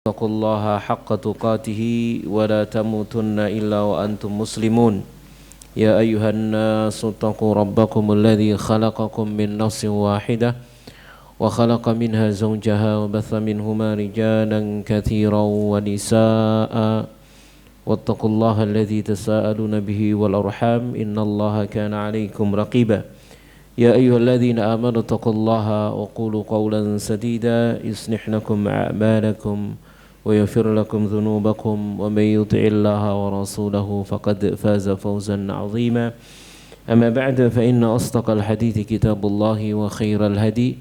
اتقوا الله حق تقاته ولا تموتن إلا وأنتم مسلمون يا أيها الناس اتقوا ربكم الذي خلقكم من نفس واحدة وخلق منها زوجها وبث منهما رجالا كثيرا ونساء واتقوا الله الذي تساءلون به والأرحام إن الله كان عليكم رقيبا يا أيها الذين آمنوا اتقوا الله وقولوا قولا سديدا يصلح لكم أعمالكم ويغفر لكم ذنوبكم ومن يطع الله ورسوله فقد فاز فوزا عظيما أما بعد فإن أصدق الحديث كتاب الله وخير الهدي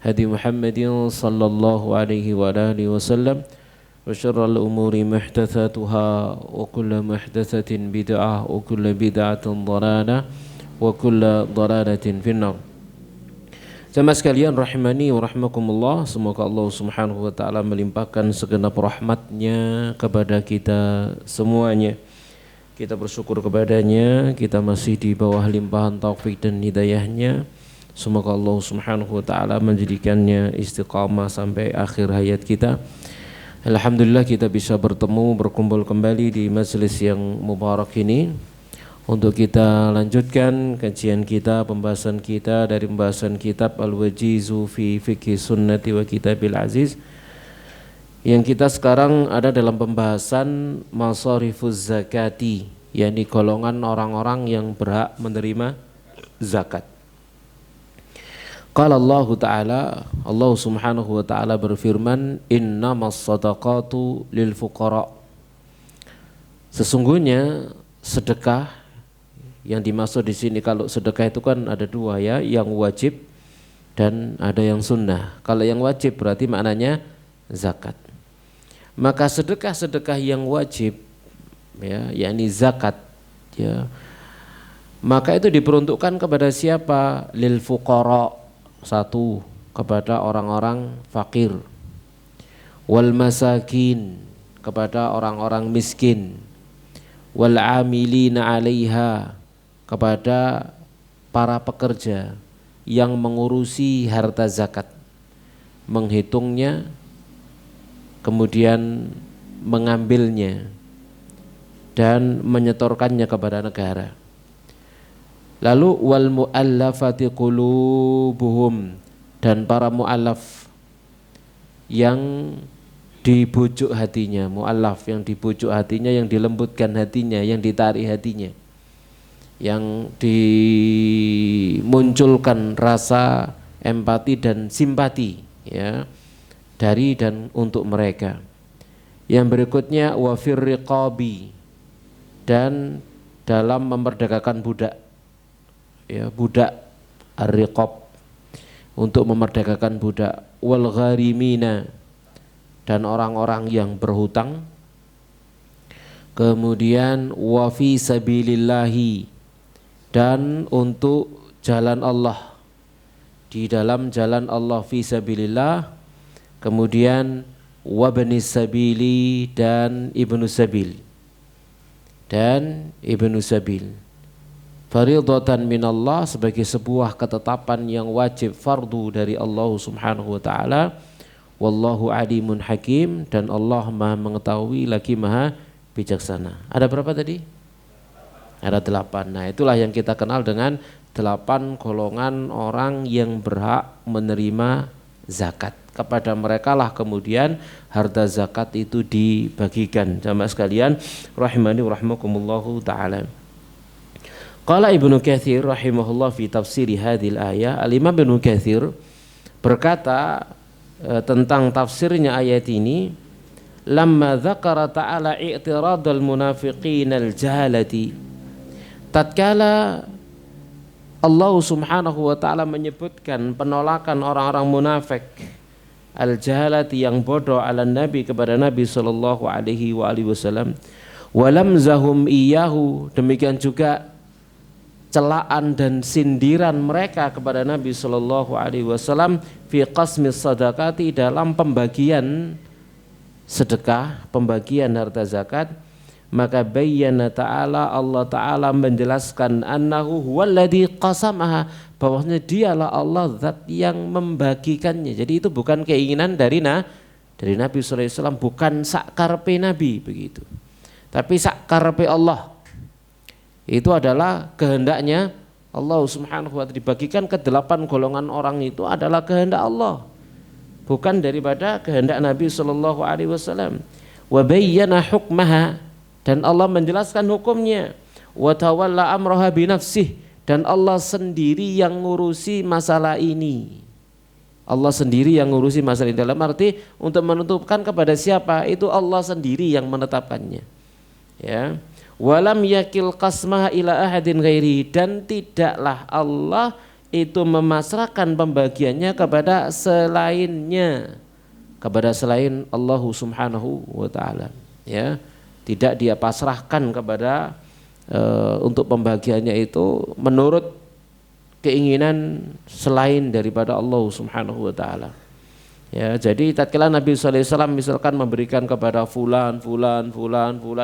هدي محمد صلى الله عليه وآله وسلم وشر الأمور محدثاتها وكل محدثة بدعة وكل بدعة ضلالة wa kulla dhalalatin finnar. Jamaah sekalian rahimani wa rahmakumullah, semoga Allah Subhanahu wa taala melimpahkan segenap rahmatnya kepada kita semuanya. Kita bersyukur kepadanya, kita masih di bawah limpahan taufik dan hidayahnya. Semoga Allah Subhanahu wa taala menjadikannya istiqamah sampai akhir hayat kita. Alhamdulillah kita bisa bertemu, berkumpul kembali di majelis yang mubarak ini untuk kita lanjutkan kajian kita, pembahasan kita dari pembahasan kitab Al-Wajizu fi Fiqhi Sunnati wa Kitabil Aziz, yang kita sekarang ada dalam pembahasan Masarifuz Zakati, yakni golongan orang-orang yang berhak menerima zakat. Qala Allah Ta'ala, Allah Subhanahu wa taala berfirman, innamas sadaqatu lil fuqara. Sesungguhnya sedekah yang dimaksud di sini, kalau sedekah itu kan ada dua ya, yang wajib dan ada yang sunnah. Kalau yang wajib berarti maknanya zakat. Maka sedekah-sedekah yang wajib ya, yakni zakat ya, maka itu diperuntukkan kepada siapa? Lil fuqara, satu, kepada orang-orang fakir, wal masakin, kepada orang-orang miskin, wal amilina 'alaiha, kepada para pekerja yang mengurusi harta zakat, menghitungnya, kemudian mengambilnya dan menyetorkannya kepada negara. Lalu wal mu'allafati qulubuhum, dan para mu'allaf yang dibujuk hatinya, mu'allaf yang dibujuk hatinya, yang dilembutkan hatinya, yang ditarik hatinya, yang dimunculkan rasa empati dan simpati ya dari dan untuk mereka. Yang berikutnya wa fir riqabi, dan dalam memerdekakan budak ya, budak ar-riqab, untuk memerdekakan budak, wal gharimina, dan orang-orang yang berhutang. Kemudian wa fi sabilillahi, dan untuk jalan Allah, di dalam jalan Allah, fi sabilillah. Kemudian wabnis sabili, dan ibnu sabil, dan ibnu sabil. Faridatan minallah, sebagai sebuah ketetapan yang wajib fardu dari Allah Subhanahu wa taala. Wallahu alimun hakim, dan Allah Maha mengetahui lagi Maha bijaksana. Ada berapa tadi? Ada 8. Nah, itulah yang kita kenal dengan 8 golongan orang yang berhak menerima zakat. Kepada mereka lah kemudian harta zakat itu dibagikan. Jamaah sekalian rahimani wa rahimakumullahu taala. Qala Ibnu Katsir rahimahullah fi tafsiri hadhil ayah. Al-Imam Ibnu Katsir berkata tentang tafsirnya ayat ini, lamma dzakara ta'ala i'tiradal munafiqin al-jahalati, tatkala Allah Subhanahu wa taala menyebutkan penolakan orang-orang munafik al-jahalati, yang bodoh, ala Nabi, kepada Nabi sallallahu alaihi wasallam, walamzahum iyahu, demikian juga celaan dan sindiran mereka kepada Nabi sallallahu alaihi wasallam fi qasmis sadaqati, dalam pembagian sedekah, pembagian harta zakat. Maka bayyana ta'ala, Allah ta'ala menjelaskan, annahu huwallazi qasamaha, bahwasanya dialah Allah zat yang membagikannya. Jadi itu bukan keinginan dari dari Nabi sallallahu alaihi wasallam bukan sak karepe Nabi begitu, tapi sak karepe Allah. Itu adalah kehendaknya Allah Subhanahu wa ta'ala. Dibagikan ke 8 golongan orang itu adalah kehendak Allah, bukan daripada kehendak Nabi sallallahu alaihi wasallam. Wa bayyana hukmaha, dan Allah menjelaskan hukumnya. Wa tawalla amraha bi nafsihi, dan Allah sendiri yang ngurusi masalah ini. Allah sendiri yang ngurusi masalah ini, dalam arti untuk menentukan kepada siapa itu Allah sendiri yang menetapkannya. Ya. Walam yakil qasmaha ila ahadin ghairi, dan tidaklah Allah itu memasrahkan pembagiannya kepada selainnya, kepada selain Allah Subhanahu wa ta'ala. Ya, tidak dia pasrahkan kepada untuk pembagiannya itu menurut keinginan selain daripada Allah Subhanahu wa ta'ala. Ya, jadi tatkala Nabi sallallahu alaihi wasallam misalkan memberikan kepada fulan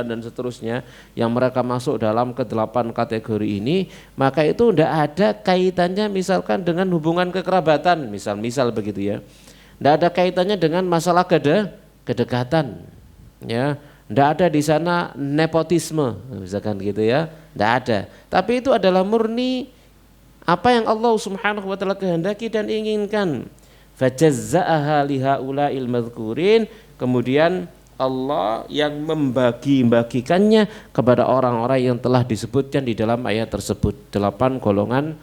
dan seterusnya yang mereka masuk dalam ke-8 kategori ini, maka itu tidak ada kaitannya misalkan dengan hubungan kekerabatan, misal begitu ya. Tidak ada kaitannya dengan masalah kedekatan. Ya, tidak ada di sana nepotisme misalkan gitu ya. Tidak ada. Tapi itu adalah murni apa yang Allah Subhanahu wa ta'ala kehendaki dan inginkan. Fajazza'aha lihaula'il madhkurin, kemudian Allah yang membagi-bagikannya kepada orang-orang yang telah disebutkan di dalam ayat tersebut. 8 golongan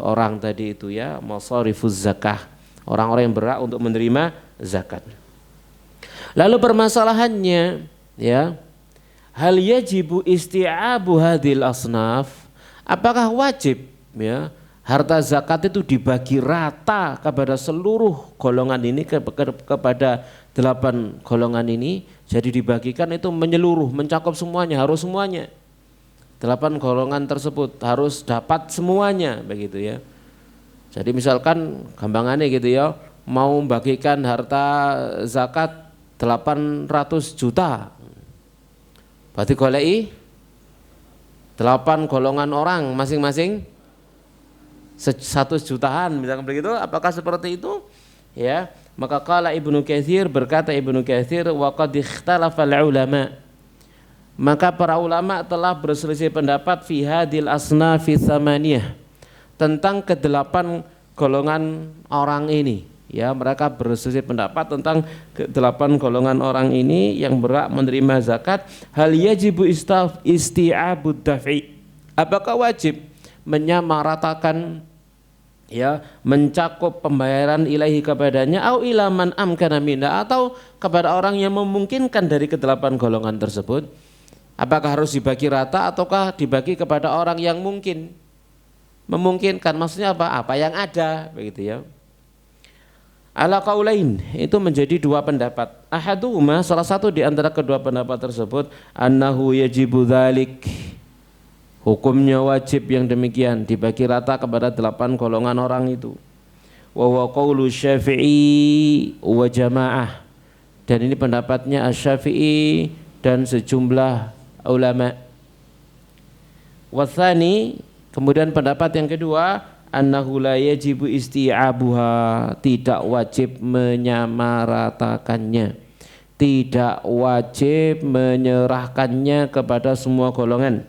orang tadi itu ya, masarifuz zakah, orang-orang yang berhak untuk menerima zakat. Lalu permasalahannya ya, hal yajibu isti'abu hadhil asnaf, apakah wajib ya harta zakat itu dibagi rata kepada seluruh golongan ini, kepada 8 golongan ini, jadi dibagikan itu menyeluruh, mencakup semuanya, harus semuanya. 8 golongan tersebut harus dapat semuanya begitu ya. Jadi misalkan gampangannya gitu ya, mau bagikan harta zakat 800 juta. Berarti golei 8 golongan orang masing-masing 1 jutaan misalkan begitu, apakah seperti itu? Ya, maka qala Ibnu Katsir, berkata Ibnu Katsir, wa qad ikhtalafa ulama, maka para ulama telah berselisih pendapat fi hadil asnafi tsamaniyah, tentang ke-8 golongan orang ini. Ya, mereka berselisih pendapat tentang ke-8 golongan orang ini yang berhak menerima zakat. Hal yajibu isti'abud daf'i, apakah wajib menyamaratakan ya, mencakup pembayaran ilahi kepadanya, au ilaman amkana minna, atau kepada orang yang memungkinkan dari ke-8 golongan tersebut. Apakah harus dibagi rata ataukah dibagi kepada orang yang memungkinkan? Maksudnya apa yang ada begitu ya. Ala qaulain, itu menjadi 2 pendapat. Ahaduhuma, salah satu di antara kedua pendapat tersebut, annahu yajibu dzalik, hukumnya wajib yang demikian, dibagi rata kepada 8 golongan orang itu. Wa huwa qaulu Syafi'i wa jamaah, dan ini pendapatnya Asy-Syafi'i dan sejumlah ulama. Wa tsani, kemudian pendapat yang kedua, annahu la yajibu isti'abuha, tidak wajib menyamaratakannya, tidak wajib menyerahkannya kepada semua golongan.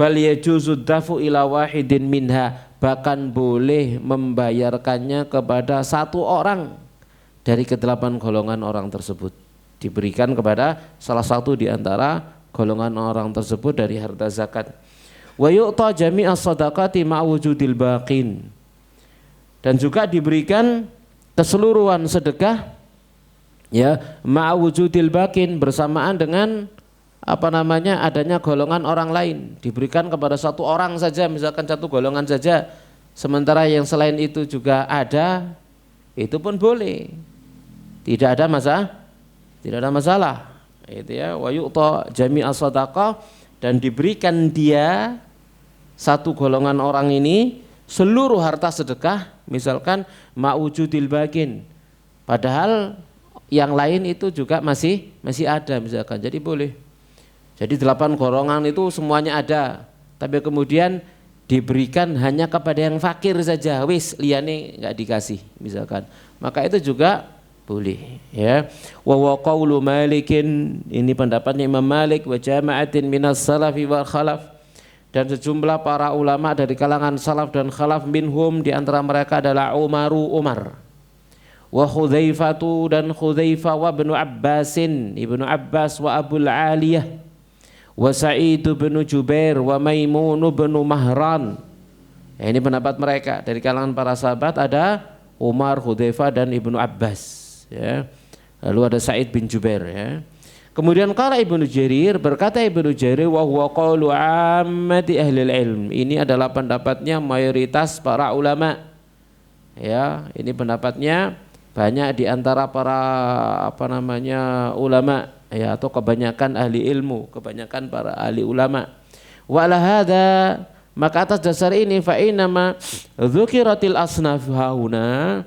Bal yajuzu dafu ila wahidin minha, bahkan boleh membayarkannya kepada 1 orang dari ke-8 golongan orang tersebut, diberikan kepada salah satu di antara golongan orang tersebut dari harta zakat. Wa yu'ta jami'as shadaqati ma'a wujudil baqin, dan juga diberikan keseluruhan sedekah ya, ma'a wujudil baqin, bersamaan dengan adanya golongan orang lain, diberikan kepada 1 orang saja, misalkan 1 golongan saja, sementara yang selain itu juga ada, itu pun boleh, tidak ada masalah itu ya. Wa yu'ta jami'as shadaqah, dan diberikan dia 1 golongan orang ini seluruh harta sedekah, misalkan ma'wujudil baqin, padahal yang lain itu juga masih ada misalkan, jadi boleh. Jadi 8 golongan itu semuanya ada, tapi kemudian diberikan hanya kepada yang fakir saja, wis liyane enggak dikasih misalkan, maka itu juga boleh ya. Wa wa qaulu Malikin, ini pendapatnya Imam Malik, wa jama'atin minas salafi wal khalaf, dan sejumlah para ulama dari kalangan salaf dan khalaf, minhum di antara mereka adalah Umar, wa Hudzaifatu dan Hudzaifah, wa Ibnu Abbasin, Ibnu Abbas, wa Abul Aliyah, wa Sa'id bin Jubair, wa Maimun bin Mahran. Ya, ini pendapat mereka dari kalangan para sahabat, ada Umar, Hudzaifah dan Ibnu Abbas ya. Lalu ada Sa'id bin Jubair ya. Kemudian qala Ibnu Jarir, berkata Ibnu Jarir, wa huwa qaulu ammati ahli ilm, ini adalah pendapatnya mayoritas para ulama ya. Ini pendapatnya banyak di antara para ulama ya, atau kebanyakan ahli ilmu, kebanyakan para ahli ulama. Wa ala hadza, maka atas dasar ini, fa inama dzukiratil asnaf hauna,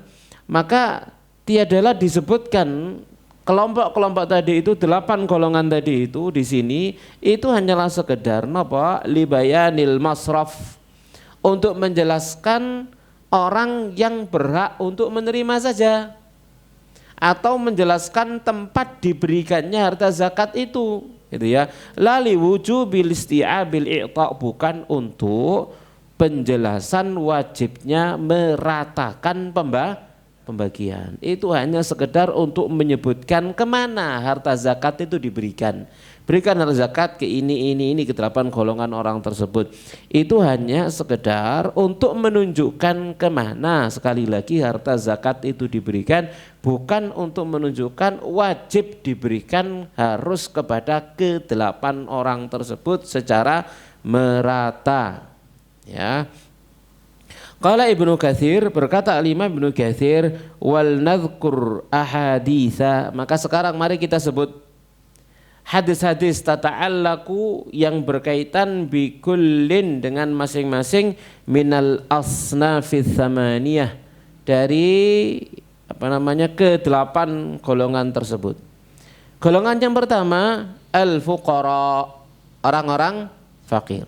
maka tiadalah disebutkan kelompok-kelompok tadi itu, 8 golongan tadi itu di sini, itu hanyalah sekedar napa libayanil masraf, untuk menjelaskan orang yang berhak untuk menerima saja, atau menjelaskan tempat diberikannya harta zakat itu gitu ya. Lali wujubil isti'abil i'ta, bukan untuk penjelasan wajibnya meratakan pembagian. Itu hanya sekedar untuk menyebutkan kemana harta zakat itu diberikan. Berikan harta zakat ke ini ke 8 golongan orang tersebut. Itu hanya sekedar untuk menunjukkan kemana, sekali lagi, harta zakat itu diberikan, bukan untuk menunjukkan wajib diberikan harus kepada ke-8 orang tersebut secara merata ya. Qala Ibnu Katsir, berkata Al-Imam Ibnu Katsir, wal nadhkur ahaditsa, maka sekarang mari kita sebut hadis-hadis tata'allaku yang berkaitan bi kullin, dengan masing-masing, minal asnafits tsamaniyah, dari ke-8 golongan tersebut. Golongan yang pertama al-fuqara, orang-orang fakir.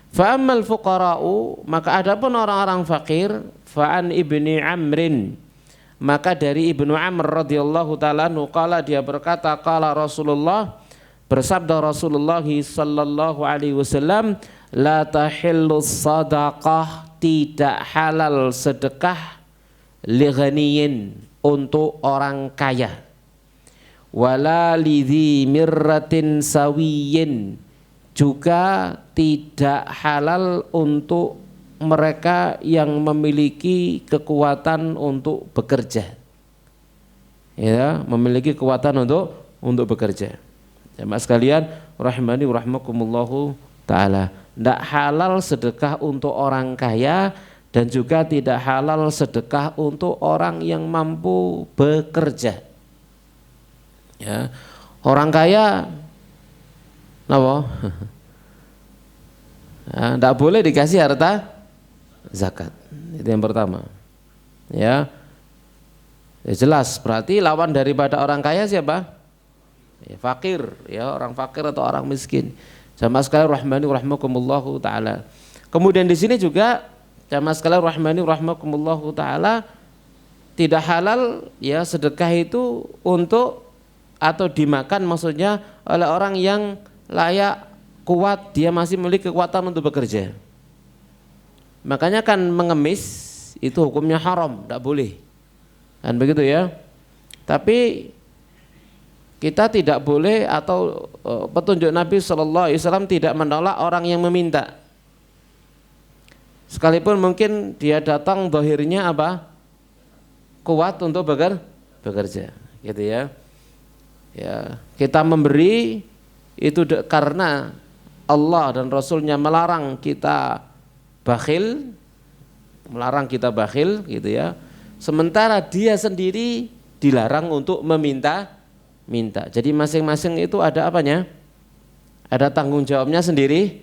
Fa ammal fuqara'u, maka adapun orang-orang fakir, fa an Ibni Amrin, maka dari Ibnu Amr radhiyallahu taala anhu, qala, dia berkata, qala Rasulullah, bersabda Rasulullah sallallahu alaihi wasallam, la tahillu sadaqah, tidak halal sedekah, li ghaniyin, untuk orang kaya, wala lidhi mirratin sawiyin, juga tidak halal untuk mereka yang memiliki kekuatan untuk bekerja ya, memiliki kekuatan untuk bekerja. Jemaah sekalian rahimani rahimakumullahu taala, tidak halal sedekah untuk orang kaya, dan juga tidak halal sedekah untuk orang yang mampu bekerja ya. Orang kaya napa? Nah, tidak boleh dikasih harta zakat. Itu yang pertama. Ya. Ya jelas, berarti lawan daripada orang kaya siapa? Ya, fakir, ya, orang fakir atau orang miskin. Jamaah sekalian rahmani rahimakumullahu taala. Kemudian di sini juga jamaah sekalian rahmani rahimakumullahu taala, tidak halal ya sedekah itu untuk atau dimakan, maksudnya oleh orang yang layak, kuat, dia masih memiliki kekuatan untuk bekerja. Makanya kan mengemis itu hukumnya haram, tidak boleh, kan begitu ya. Tapi kita tidak boleh, atau petunjuk Nabi SAW tidak menolak orang yang meminta, sekalipun mungkin dia datang zahirnya apa, kuat untuk bekerja, gitu ya. Ya, kita memberi itu karena Allah dan Rasulnya melarang kita bakhil, gitu ya. Sementara dia sendiri dilarang untuk minta. Jadi masing-masing itu ada apanya? Ada tanggung jawabnya sendiri.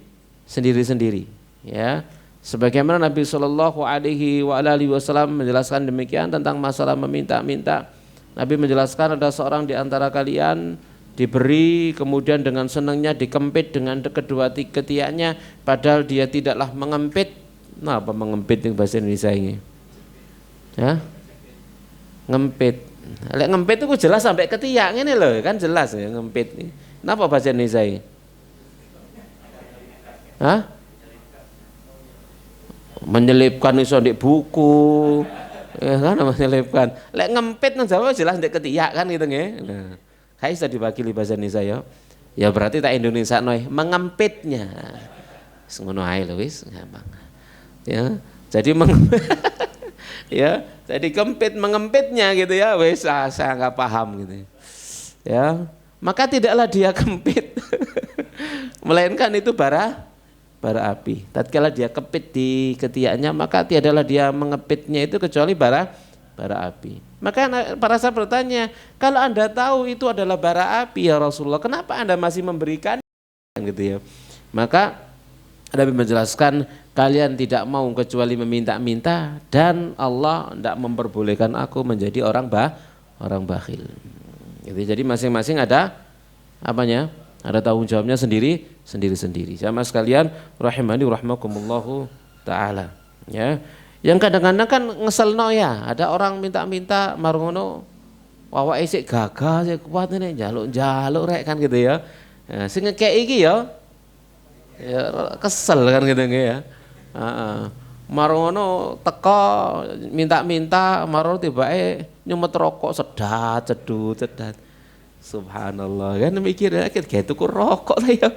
Ya. Sebagaimana Nabi Shallallahu Alaihi Wasallam menjelaskan demikian tentang masalah meminta. Nabi menjelaskan, ada seorang di antara kalian diberi, kemudian dengan senangnya dikempit dengan kedua ketiaknya, padahal dia tidaklah mengempit. Nah, apa mengempit itu bahasa Indonesia ini? Ya? Ngempit. Lek ngempit itu jelas sampai ketiak ini loh, kan jelas ya ngempit. Napa bahasa Indonesia ini? Hah? Menyelipkan iso ndek buku. Ya kan menyelipkan. Lek ngempit nang Jawa jelas ndek ketiak kan gitu nggih. Nah, kayak bisa diwakili bahasa Indonesia ya. Ya berarti tak Indonesia noy mengempitnya. Wis ngono ae lho wis gampang. Ya, jadi ya, jadi kempit mengempitnya gitu ya. Wis saya nggak paham gitu. Ya, maka tidaklah dia kempit. Melainkan itu bara api. Tatkala dia kepit di ketiaknya, maka tiadalah dia mengepitnya itu kecuali bara api. Maka para sahabat bertanya, kalau Anda tahu itu adalah bara api ya Rasulullah, kenapa Anda masih memberikan gitu ya? Maka Nabi menjelaskan, kalian tidak mau kecuali meminta-minta dan Allah tidak memperbolehkan aku menjadi orang bakhil. Gitu. Jadi masing-masing ada apanya? Ada tanggung jawabnya sendiri. Sama sekalian rahimani rahmakumullahu taala. Ya. Yang kadang-kadang kan ngeselno ya, ada orang minta-minta marungono awake sik gagah sik kuat ini njaluk rek kan gitu ya. Nah, sing ngekek iki ya kesel kan gitu ya. Marungono teko minta-minta marungono tibake nyumet rokok sedat. Subhanallah kan mikir kayak tuku rokok lah ya.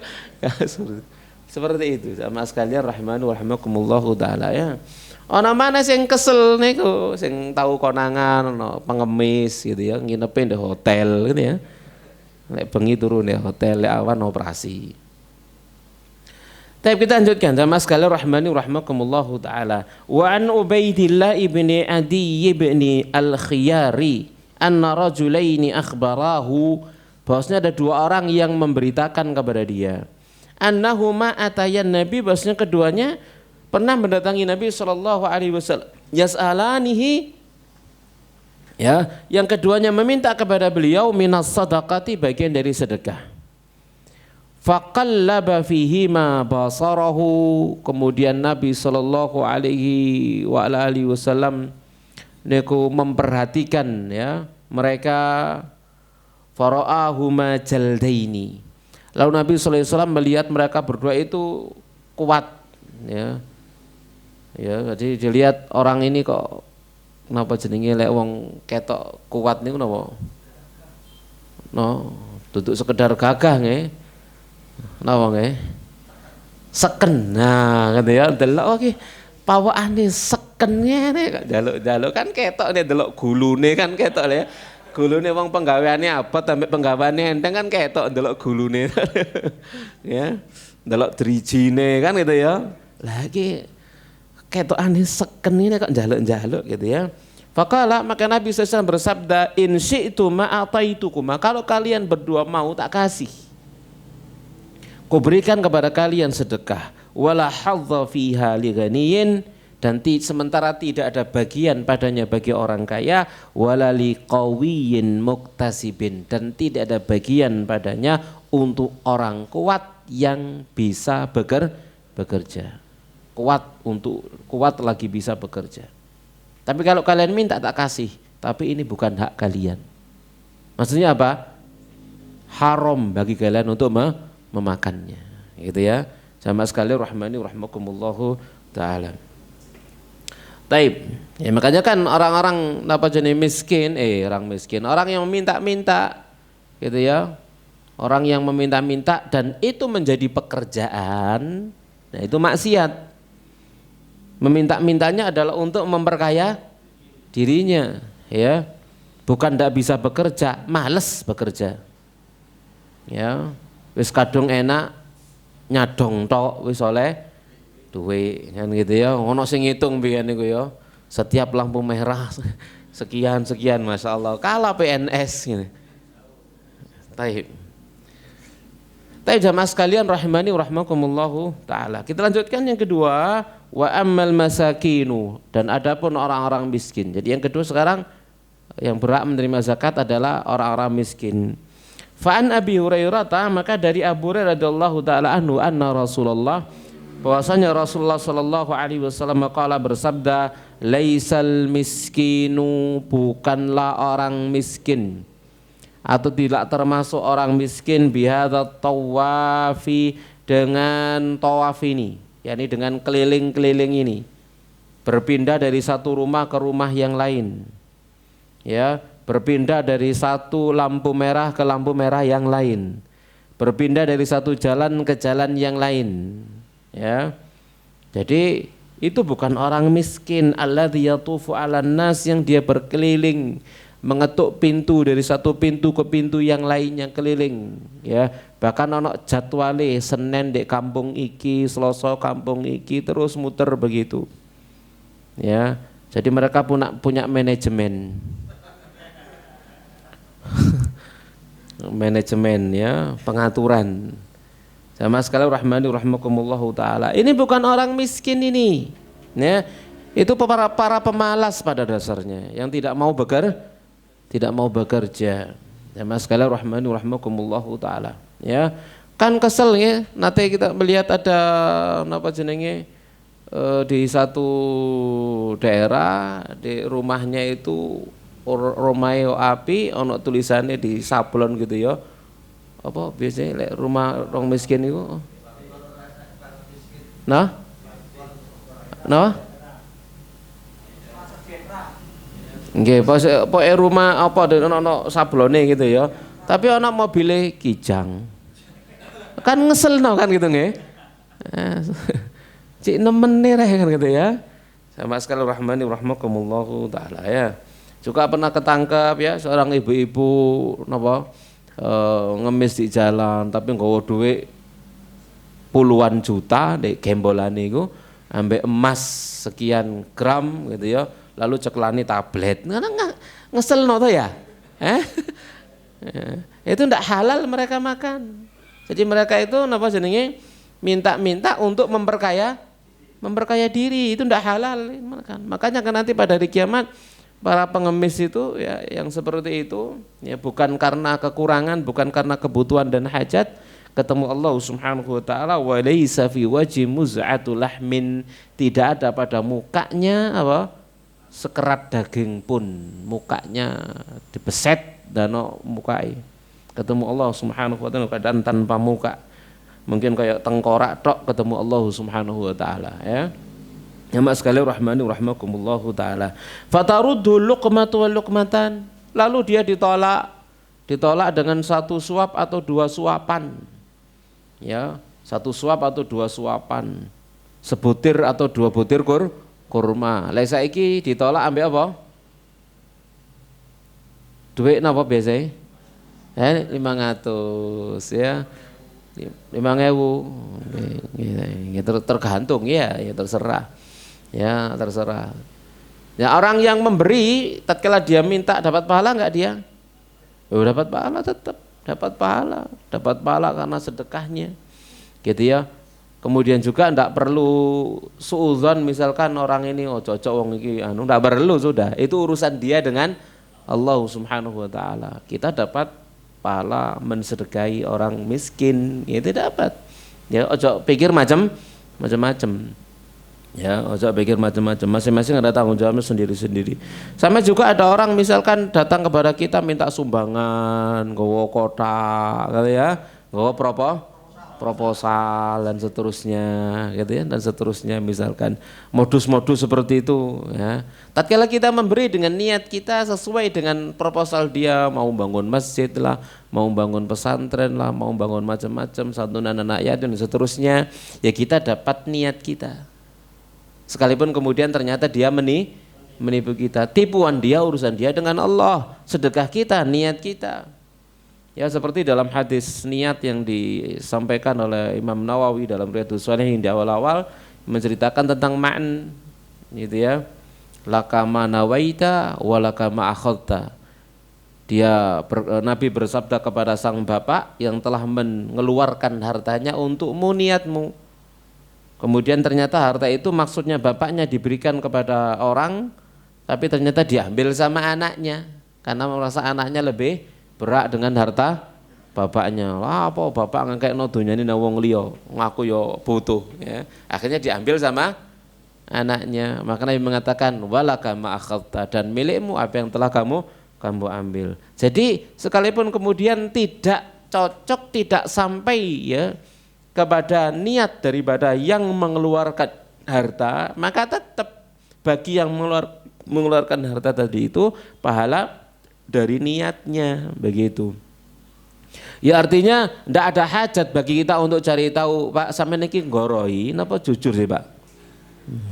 Seperti itu sama sekalian rahimani rahimakumullahu taala ya. Ana mana sing kesel niku, sing tahu konangan ono pengemis gitu ya, nginepin di hotel gitu ya. Lek bengi turun di hotel, lek awan operasi. Tapi kita lanjutkan sama sekalian rahmani rahimakumullahu taala. Wa an Ubaidillah ibni Adi ibni Al-Khiyari anna rajulaini akhbarahu, bahwasanya ada dua orang yang memberitakan kepada dia. Annahuma atayan Nabi, bahwasanya keduanya pernah mendatangi Nabi SAW. Yas'alanihi, ya, yang keduanya meminta kepada beliau minas sadaqati, bagian dari sedekah. Faqallaba fihi ma basarahu, kemudian Nabi SAW niku memperhatikan ya mereka. Fara'ahuma jaldaini, lalu Nabi SAW melihat mereka berdua itu kuat ya. Ya, jadi dilihat orang ini kok kenapa jenenge lek wong ketok kuat niku napa? No, duduk sekedar gagah nggih. Napa nggih? Seken. Nah, gitu ya, delok iki pawakane seken ngene kok jaluk-jaluk kan ketok nek delok gulune kan ketok ya. Gulune wong penggaweane abot sampai penggaweane enteng kan ketok delok gulune. Ya, delok drijine kan gitu ya. Lah iki ketokane seken ini kok njaluk-njaluk gitu ya. Faqala, maka Nabi SAW bersabda, in syi'tu ma'ataitukum, kalau kalian berdua mau tak kasih, kuberikan kepada kalian sedekah. Wala hadza fiha li ghaniyin, dan sementara tidak ada bagian padanya bagi orang kaya. Wala li qawiyyin muktasibin, dan tidak ada bagian padanya untuk orang kuat yang bisa bekerja. Kuat lagi bisa bekerja. Tapi kalau kalian minta tak kasih, tapi ini bukan hak kalian. Maksudnya apa? Haram bagi kalian untuk memakannya, gitu ya. Sama sekali rahmani rahmakumullahu taala. Taib. Ya makanya kan orang-orang apa jenis miskin, orang yang meminta-minta, gitu ya. Orang yang meminta-minta dan itu menjadi pekerjaan, nah itu maksiat. Meminta-mintanya adalah untuk memperkaya dirinya, ya, bukan tidak bisa bekerja, males bekerja, ya, wis kadung enak nyadong tok wis oleh duwe kan gitu ya. Ono sing ngitung biyen niku ya, setiap lampu merah sekian Masya Allah, kalah PNS gitu. Tapi jamaah sekalian rahimani rahmakumullahu taala. Kita lanjutkan yang kedua, wa ammal masakinu, dan adapun orang-orang miskin. Jadi yang kedua sekarang yang berhak menerima zakat adalah orang-orang miskin. Fa an Abi Hurairah, maka dari Abu Hurairah radhiyallahu taala anhu anna Rasulullah, bahwasanya Rasulullah sallallahu alaihi wasallam qala bersabda, laisal miskinu, bukanlah orang miskin atau tidak termasuk orang miskin bihadza tawafi, dengan tawaf ini, yakni dengan keliling-keliling ini, berpindah dari satu rumah ke rumah yang lain, ya, berpindah dari satu lampu merah ke lampu merah yang lain, berpindah dari satu jalan ke jalan yang lain, ya. Jadi itu bukan orang miskin, alladzi yatufu 'alan nas, yang dia berkeliling mengetuk pintu dari satu pintu ke pintu yang lainnya, keliling, ya. Bahkan ono jadwale Senin di kampung iki, Selasa kampung iki, terus muter begitu, ya. Jadi mereka punya manajemen manajemen, ya, pengaturan. Sama sekali rahmani rahmakumullahu taala. Ini bukan orang miskin ini, ya. Itu para pemalas pada dasarnya, yang tidak mau bekerja. Sama sekali rahmani rahmakumullahu taala, ya. Kan kesel, ya, nanti kita melihat ada apa jenenge di satu daerah, di rumahnya itu Romeo api, ono tulisannya di sablon gitu, ya. Apa biasanya rumah orang miskin itu? Nah? Nggih, pokoke rumah apa ono sablone gitu, ya. Tapi ono mobile Kijang. Kan ngeselno kan gitu nggih. Cik nemen nireh kan gitu, ya. Sama sekali rahmani rahmakumullahu taala, ya. Juga pernah ketangkep, ya, seorang ibu-ibu napa ngemis di jalan tapi nggawa duit puluhan juta di gembolane iku, ambek emas sekian gram gitu, ya, lalu ceklani tablet. Ngeselno to, ya. Itu ndak halal mereka makan. Jadi mereka itu napa jenenge minta untuk memperkaya diri, itu ndak halal makan. Makanya kan nanti pada hari kiamat para pengemis itu, ya, yang seperti itu, ya, bukan karena kekurangan, bukan karena kebutuhan dan hajat, ketemu Allah Subhanahu wa taala, wa laisa fi wajhi muz'atu lahmin, tidak ada pada mukanya apa? Sekerat daging pun, mukanya dibeset dan mukai. Ketemu Allah Subhanahu wa taala keadaan tanpa muka. Mungkin kayak tengkorak tok ketemu Allah Subhanahu wa taala, ya. Ya mak sekali rahmani rahmakumullahu taala. Fataruddu luqmatu wal luqmatan, lalu dia ditolak dengan satu suap atau dua suapan, ya, satu suap atau dua suapan, sebutir atau dua butir kurma. Lah saiki ditolak ambek apa? Duit napa biasanya? 500, ya. 5.000. Tergantung, ya, terserah. Ya, terserah. Ya, orang yang memberi tatkala dia minta dapat pahala enggak dia? Oh, dapat pahala, tetap dapat pahala karena sedekahnya. Gitu, ya. Kemudian juga enggak perlu suudzon, misalkan orang ini cocok wong iki enggak perlu, sudah. Itu urusan dia dengan Allah Subhanahu wa taala. Kita dapat pahala mensedekahi orang miskin, itu dapat. Ya, ojo pikir macam-macam. Ya, ojo pikir macam-macam. Masing-masing ada tanggung jawabnya sendiri-sendiri. Sama juga ada orang misalkan datang kepada kita minta sumbangan, nggawa kotak, gitu, ya, nggawa proposal dan seterusnya, gitu, ya, dan seterusnya, misalkan modus-modus seperti itu, ya. Tatkala kita memberi dengan niat kita sesuai dengan proposal dia, mau bangun masjid lah, mau bangun pesantren lah, mau bangun macam-macam, santunan anak yatim dan seterusnya, ya kita dapat niat kita. Sekalipun kemudian ternyata dia menipu kita, tipuan dia, urusan dia dengan Allah, sedekah kita, niat kita. Ya, seperti dalam hadis niat yang disampaikan oleh Imam Nawawi dalam Riyadhus Shalihin di awal-awal, menceritakan tentang ma'an, gitu, ya. Laka ma nawaita wa laka ma akhadta. Nabi bersabda kepada sang bapak yang telah mengeluarkan hartanya untukmu, niatmu. Kemudian ternyata harta itu maksudnya bapaknya diberikan kepada orang, tapi ternyata diambil sama anaknya karena merasa anaknya lebih berhak dengan harta bapaknya, apa bapak ngekekno donyane nang wong liya, ngaku yo butuh ya. Akhirnya diambil sama anaknya. Maka Nabi mengatakan walaka ma akhadta, dan milikmu apa yang telah kamu ambil. Jadi sekalipun kemudian tidak cocok, tidak sampai ya kepada niat daripada yang mengeluarkan harta, maka tetap bagi yang mengeluarkan harta tadi itu pahala dari niatnya, begitu. Ya artinya tidak ada hajat bagi kita untuk cari tahu, Pak sampean niki nggoroi napa jujur sih Pak,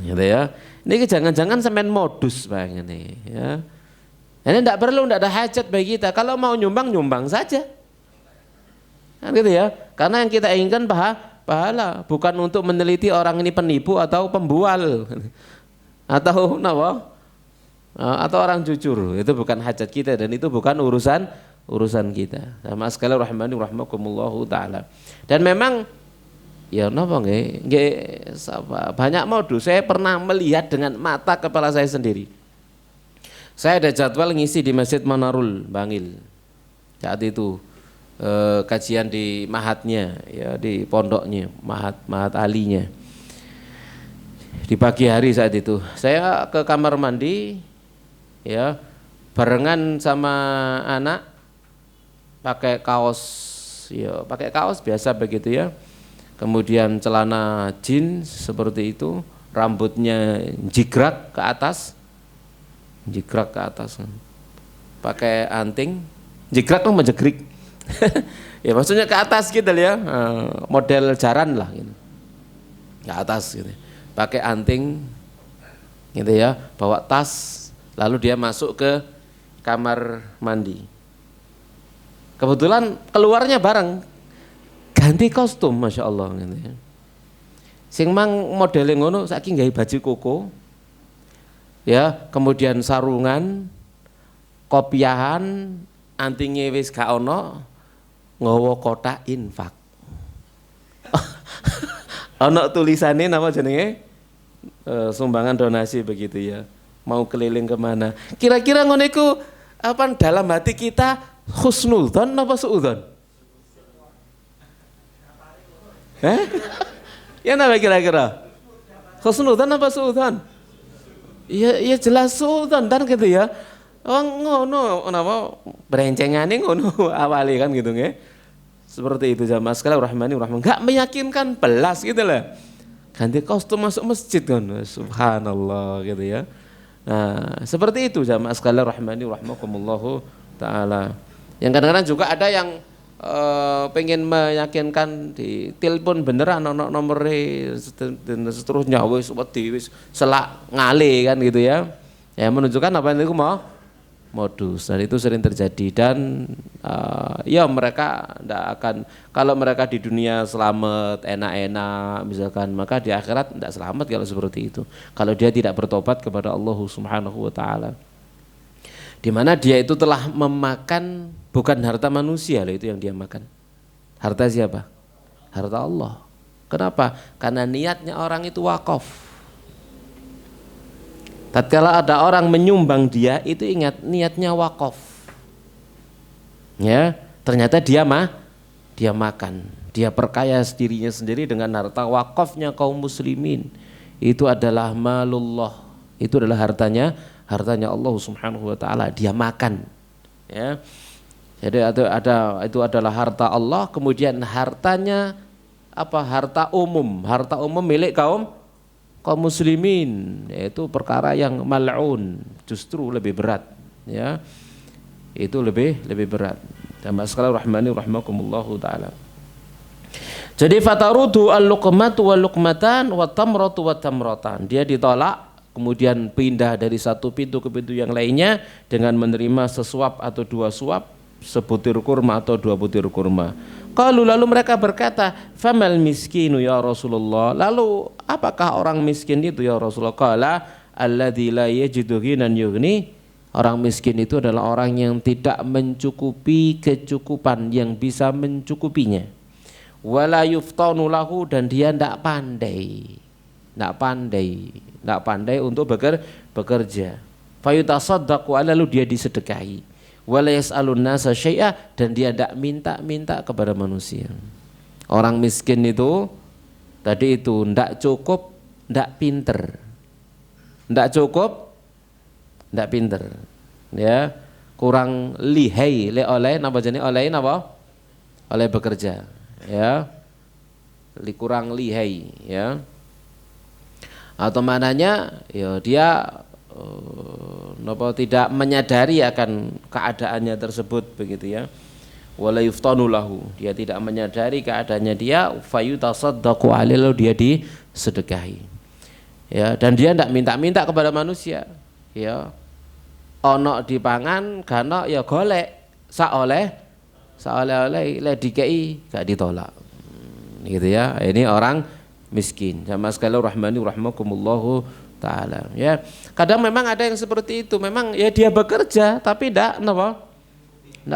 gitu ya. Niki jangan-jangan sampean modus Pak ini ya. Ini tidak perlu, tidak ada hajat bagi kita. Kalau mau nyumbang saja, kan gitu ya. Karena yang kita inginkan pahala, bukan untuk meneliti orang ini penipu atau pembual atau napa, atau orang jujur. Itu bukan hajat kita dan itu bukan urusan kita. Sama sekali rahmani rahmakumullahu taala. Dan memang ya napa nggih banyak modus. Saya pernah melihat dengan mata kepala saya sendiri. Saya ada jadwal ngisi di Masjid Manarul Bangil. Saat itu kajian di mahatnya ya, di pondoknya, mahat alinya. Di pagi hari saat itu saya ke kamar mandi ya, barengan sama anak, pakai kaos biasa begitu ya, kemudian celana jeans seperti itu, rambutnya jigrak ke atas, pakai anting, jigrak tuh menjegrik ya maksudnya ke atas gitu ya, model jaran lah gitu, ke atas gitu, pakai anting gitu ya, bawa tas, lalu dia masuk ke kamar mandi. Kebetulan keluarnya bareng, ganti kostum, masya Allah gitu ya. Sing mang modelnya ngono saiki nggawe baju koko, ya, kemudian sarungan, kopiahan, antinge wis gak ono, nggawa kotak infak. Ono tulisannya nama jenenge sumbangan donasi begitu ya. Mau keliling kemana? Kira-kira ngono iku apa dalam hati kita? Husnudzon apa suudzon? Ya apa kira-kira? Husnudzon apa suudzon? Ya jelas suudzon kan gitu ya. Oh ngono napa berencengane ngono awali kan gitu nggih. Seperti itu jamaah sekalian rahmani rahman. Enggak meyakinkan belas gitu lah. Ganti kostum masuk masjid kan. Subhanallah gitu ya. Nah, seperti itu jamaah sekalian rahmani rahmakumullahu taala. Yang kadang-kadang juga ada yang pengen meyakinkan di telepon beneran ono nomere dan seterusnya wis wedi wis selak ngale kan gitu ya. Ya menunjukkan apa itu mau modus, dan itu sering terjadi. Dan ya mereka tidak akan, kalau mereka di dunia selamat enak-enak misalkan, maka di akhirat tidak selamat kalau seperti itu, kalau dia tidak bertobat kepada Allah Subhanahu wa taala, di mana dia itu telah memakan bukan harta manusia, itu yang dia makan. Harta siapa? Harta Allah. Kenapa? Karena niatnya orang itu wakaf. Tatkala ada orang menyumbang dia, itu ingat niatnya wakaf. Ya, ternyata dia makan, dia perkaya dirinya sendiri dengan harta wakafnya kaum muslimin. Itu adalah malullah, itu adalah hartanya Allah Subhanahu wa taala, dia makan. Ya. Jadi itu adalah harta Allah, kemudian hartanya apa? Harta umum milik kaum muslimin, yaitu perkara yang mal'un, justru lebih berat, ya. Itu lebih berat. Dan sekalian rahmani rahmakumullahu taala. Jadi fatarudu al-luqmatu wal luqmatan wa tamratu wa tamratan. Dia ditolak, kemudian pindah dari satu pintu ke pintu yang lainnya dengan menerima sesuap atau dua suap, sebutir kurma atau dua butir kurma. Lalu mereka berkata, famal miskinu ya Rasulullah. Lalu apakah orang miskin itu ya Rasulullah? Qala alladzi la yajidu ghinan yughni. Orang miskin itu adalah orang yang tidak mencukupi kecukupan yang bisa mencukupinya. Wala yuftanu lahu, dan dia tidak pandai untuk bekerja. Fayutasaddaqu, lalu dia disedekahi. wala yas'alun nasa syai'a, dan dia tidak minta-minta kepada manusia. Orang miskin itu tadi itu tidak cukup, tidak pinter. Tidak cukup, tidak pinter. Ya, kurang lihai oleh napa jenenge oleh napa? Oleh bekerja. Ya. Kurang lihai, ya. Atau mananya ya dia tidak menyadari akan keadaannya tersebut begitu ya. Wala yuftanu lahu, dia tidak menyadari keadaannya dia, fayutasaddaqu alaihi, lalu dia disedekahi. Ya, dan dia tidak minta-minta kepada manusia. Ya. Ono dipangan, gano ya golek, saoleh le dikei gak ditolak. Gitu ya. Ini orang miskin. Jamaah sekalian rahmani rahmakumullahu taala, ya. Kadang memang ada yang seperti itu, memang ya dia bekerja tapi tidak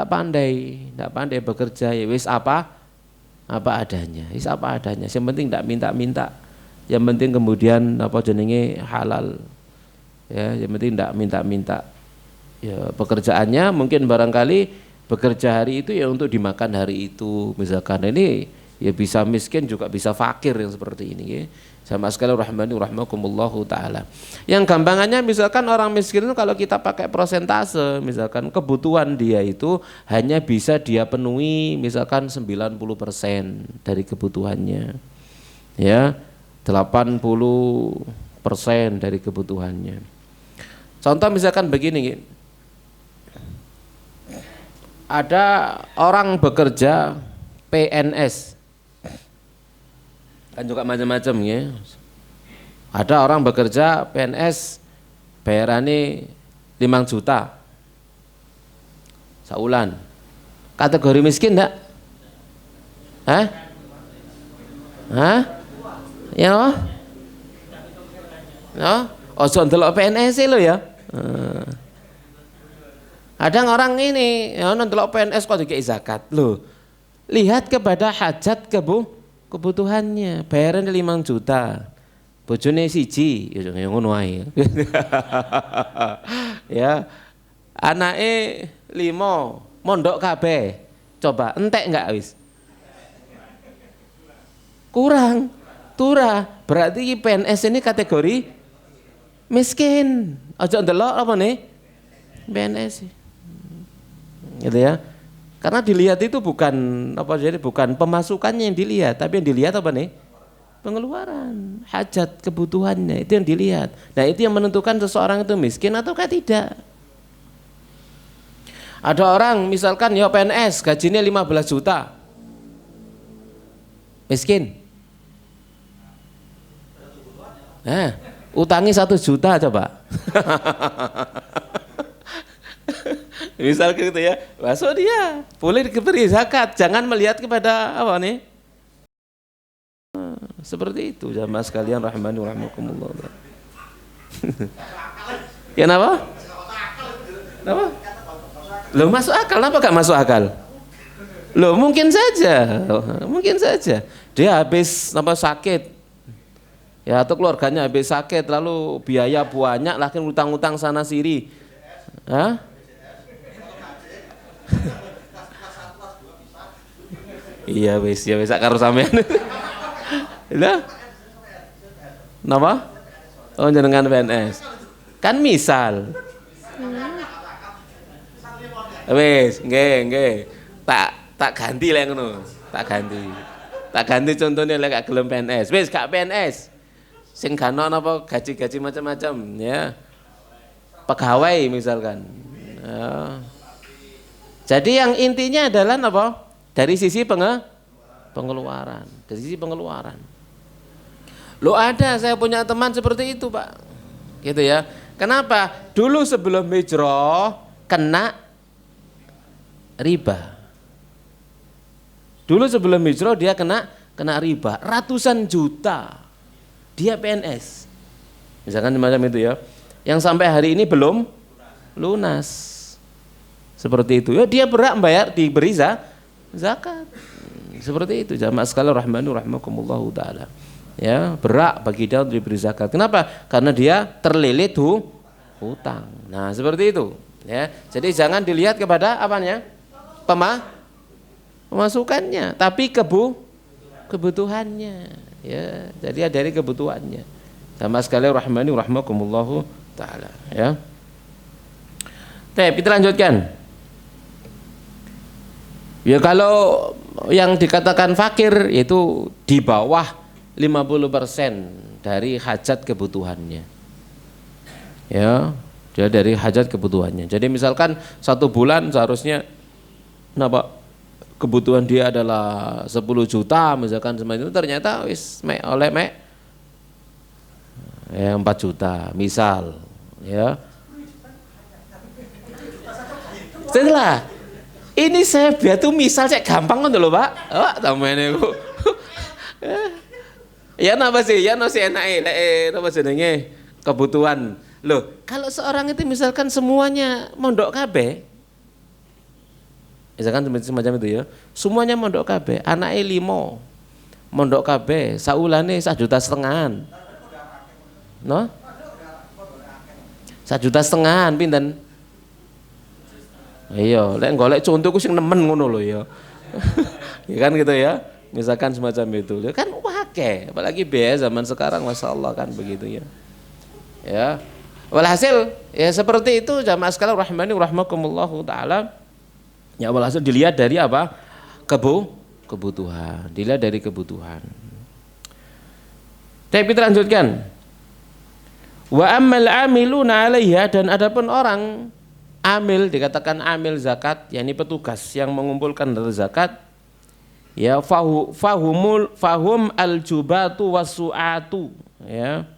pandai bekerja, ya wis apa adanya, wis apa adanya. Yang penting tidak minta-minta, yang penting kemudian apa jenenge halal, ya. Yang penting tidak minta-minta. Ya, pekerjaannya mungkin barangkali bekerja hari itu ya untuk dimakan hari itu, misalkan. Ini ya bisa miskin juga bisa fakir yang seperti ini, ya. Sama sekali rahmani rahmakumullahu taala. Yang gampangannya misalkan orang miskin itu kalau kita pakai persentase, misalkan kebutuhan dia itu hanya bisa dia penuhi misalkan 90% dari kebutuhannya. Ya, 80% dari kebutuhannya. Contoh misalkan begini, ada orang bekerja PNS, kan juga macam-macam ya. Ada orang bekerja PNS bayarannya 5 juta saulan. Kategori miskin enggak? Hah? Ya. No? Ojo ndelok PNS lo ya. Ada orang ini ya ndelok PNS kok dikei zakat. Loh. Lihat kepada hajat kebutuhannya. Bayaran 5 juta. Bojone siji, ya ngono ae. Ya. Anake 5, mondok kabeh. Coba entek enggak wis? Kurang. Turah. Berarti PNS ini kategori miskin. Aja ndelok apa nih? PNS. Gitu ya. Karena dilihat itu bukan bukan pemasukannya yang dilihat, tapi yang dilihat apa nih? Pengeluaran, hajat, kebutuhannya, itu yang dilihat. Nah, itu yang menentukan seseorang itu miskin ataukah tidak. Ada orang misalkan ya PNS gajinya 15 juta. Miskin. Utangi 1 juta coba. Misal gitu ya, masuk dia boleh diberi zakat, jangan melihat kepada apa nih, seperti itu. Jamaah sekalian rahmani rahimakumullah. Ya kenapa? Lo masuk akal, kenapa gak masuk akal? Lo mungkin saja dia habis sakit, ya, atau keluarganya habis sakit, lalu biaya banyak, lagi utang-utang sana sini. Iya wis karo sampean. Lah. Napa? Oh jenengan PNS. Kan misal. Wis, nggih. Tak ganti lek ngono. Tak ganti contohnya lek gak gelem PNS. Wis gak PNS. Sing gano napa gaji-gaji macam-macam ya. Pegawai misalkan. Ya. Jadi yang intinya adalah apa? Dari sisi pengeluaran. Dari sisi pengeluaran. Lo ada, saya punya teman seperti itu, Pak. Gitu ya. Kenapa? Dulu sebelum hijrah kena riba. Dulu sebelum hijrah dia kena riba ratusan juta. Dia PNS. Misalkan semacam itu ya. Yang sampai hari ini belum lunas. Seperti itu. Ya dia berhak membayar, diberi zakat. Seperti itu. Jamaah sekalian rahmani rahimakumullahu taala. Ya, berhak bagi dia untuk diberi zakat. Kenapa? Karena dia terlilit hutang. Nah, seperti itu. Ya, jadi jangan dilihat kepada apanya? Pemasukannya, tapi kebutuhannya. Ya, jadi dari kebutuhannya. Sama sekali rahmani rahmakumullahu taala, ya. Baik, kita lanjutkan. Ya, kalau yang dikatakan fakir itu di bawah 50% dari hajat kebutuhannya. Ya, dia dari hajat kebutuhannya. Jadi misalkan 1 bulan seharusnya kebutuhan dia adalah 10 juta misalkan seperti itu, ternyata oleh 4 juta misal, ya. Setelah ini saya biar tuh misal cek gampang kan dulu Pak. Oh, tamene ku. Ya napa sih? Ya no si enake napa jenenge kebutuhan. Loh, kalau seorang itu misalkan semuanya mondok kabeh, misalkan semacam itu ya, semuanya mondok kabeh, anake 5, mondok kabeh, saulane 1,5 juta. No? 1,5 juta pinten? Iya, lek golek contoh ku sing nemen ngono lho ya. Ya kan gitu ya. Misalkan semacam itu. Ya kan akeh, apalagi biaya zaman sekarang masyaallah kan begitu ya. Ya. Walhasil ya seperti itu jamaah sekalian rahmani rahmakumullahu taala. Ya walhasil dilihat dari apa? Kebutuhan. Dilihat dari kebutuhan. Tapi kita lanjutkan. Wa ammal amiluna 'alaiha, dan adapun orang amil, dikatakan amil zakat, yakni petugas yang mengumpulkan dari zakat, ya fahum aljubatu wasu'atu, ya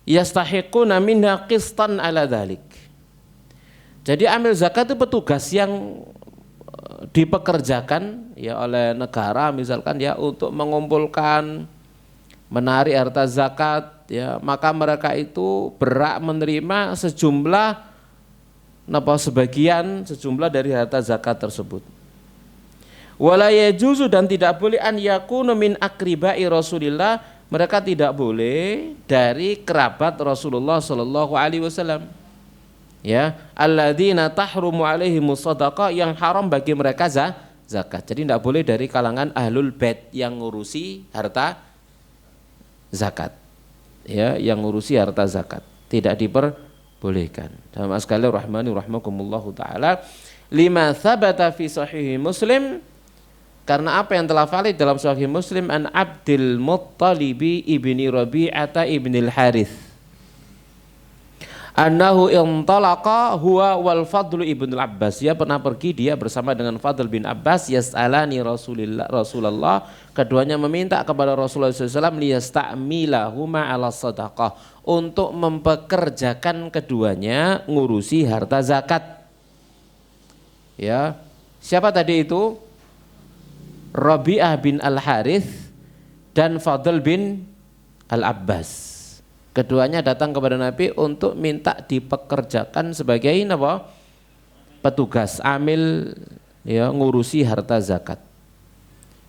yastahiquna minha qistan ala dhalik. Jadi amil zakat itu petugas yang dipekerjakan ya oleh negara misalkan ya untuk mengumpulkan, menarik harta zakat, ya maka mereka itu berhak menerima sejumlah dari harta zakat tersebut. Wala yajuzu, dan tidak boleh an yakunu min akribai Rasulillah, mereka tidak boleh dari kerabat Rasulullah sallallahu alaihi wasallam. Ya, alladzina tahrumu alaihimus shadaqah, yang haram bagi mereka zakat. Jadi tidak boleh dari kalangan ahlul bait yang ngurusi harta zakat. Ya, yang ngurusi harta zakat tidak diperbolehkan. Jamaah sekalian rahmani rahmakumullahu taala, lima thabata fi sahih Muslim, karena apa yang telah valid dalam sahih Muslim, an Abdul Muttalibi ibni Rabi'ata ibnil Harith annahu intalaqa huwa wal Fadl ibn Abbas, dia pernah pergi dia bersama dengan Fadl bin Abbas, yas'alani Rasulullah, keduanya meminta kepada Rasulullah SAW liyasta'milahuma ala sadaqah, untuk mempekerjakan keduanya ngurusi harta zakat. Ya, siapa tadi itu? Rabi'ah bin Al-Harith dan Fadl bin Al-Abbas. Keduanya datang kepada Nabi untuk minta dipekerjakan sebagai apa? Petugas, amil, ya, ngurusi harta zakat.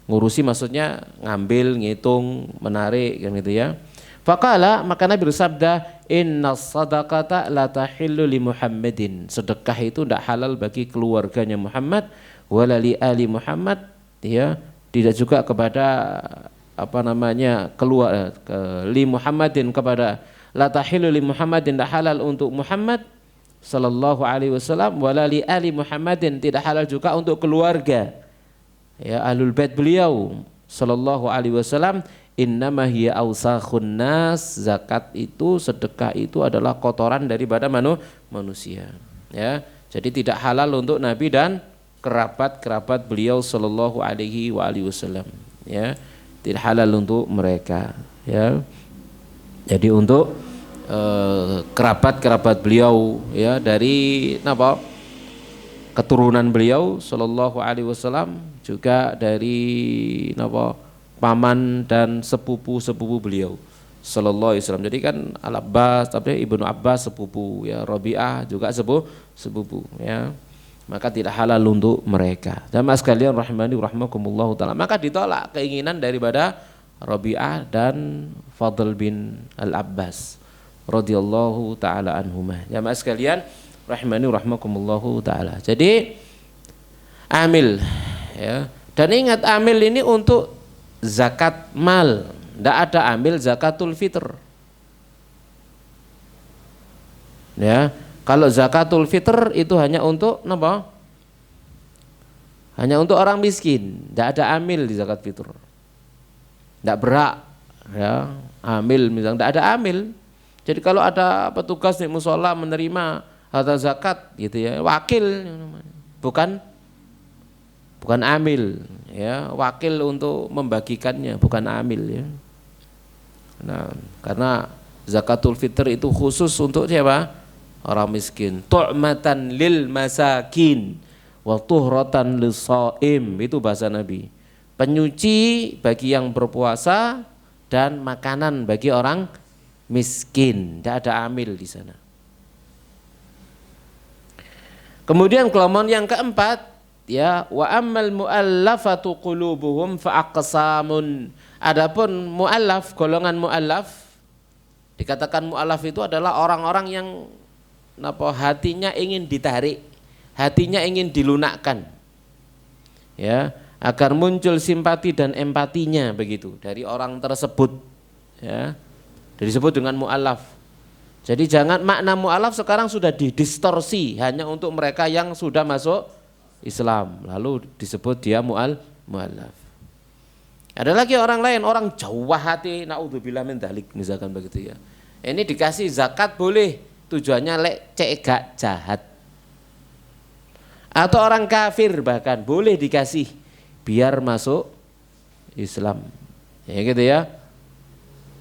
Ngurusi maksudnya ngambil, ngitung, menarik kan gitu ya. Faqala, maka Nabi bersabda, inna sadaqata la tahillu li Muhammadin, sedekah itu tidak halal bagi keluarganya Muhammad, wala li ali Muhammad, ya, tidak juga kepada li Muhammadin, kepada la tahillu li Muhammadin, tidak halal untuk Muhammad sallallahu alaihi wasallam, wala li ali Muhammadin, tidak halal juga untuk keluarga ya ahlul bait beliau sallallahu alaihi wasallam. Innama hiya awsakhun nas, zakat itu, sedekah itu adalah kotoran daripada manusia, ya. Jadi tidak halal untuk Nabi dan kerabat beliau sallallahu alaihi wasallam, ya. Tidak halal untuk mereka, ya. Jadi untuk kerabat beliau, ya, dari keturunan beliau sallallahu alaihi wasallam, juga dari paman dan sepupu beliau sallallahu alaihi wasallam. Jadi kan Al-Abbas, tapi Ibnu Abbas sepupu, ya, Rabi'ah juga sepupu, ya. Maka tidak halal untuk mereka. Jamaah sekalian rahimani rahmakumullahu taala, maka ditolak keinginan daripada Rabi'ah dan Fadl bin Al-Abbas radhiyallahu taala anhumah. Jamaah sekalian rahimani rahmakumullahu taala. Jadi amil ya. Dan ingat amil ini untuk zakat mal. Tidak ada amil zakatul fitr. Ya, kalau zakatul fitr itu hanya untuk apa? Hanya untuk orang miskin. Tidak ada amil di zakat fitr. Tidak berak ya, amil misalnya tidak ada amil. Jadi kalau ada petugas di musola menerima harta zakat gitu ya, wakil bukan amil ya, wakil untuk membagikannya, bukan amil ya. Nah, karena zakatul fitr itu khusus untuk siapa? Orang miskin. Tu'matan lil masakin wa tuhratan lis-shaim, itu bahasa Nabi. Penyuci bagi yang berpuasa dan makanan bagi orang miskin. Tidak ada amil di sana. Kemudian kelompok yang keempat ya, wa ammal muallafatu qulubuhum fa aqsamun. Adapun muallaf, golongan muallaf, dikatakan muallaf itu adalah orang-orang yang hatinya ingin ditarik, hatinya ingin dilunakkan ya, agar muncul simpati dan empatinya begitu dari orang tersebut ya, disebut dengan muallaf. Jadi jangan makna muallaf sekarang sudah didistorsi hanya untuk mereka yang sudah masuk Islam, lalu disebut dia muallaf. Ada lagi orang lain, orang Jawa hati, naudzubillah min dzalik misalkan begitu ya. Ini dikasih zakat boleh, tujuannya cek gak jahat. Atau orang kafir bahkan boleh dikasih biar masuk Islam. Ya gitu ya.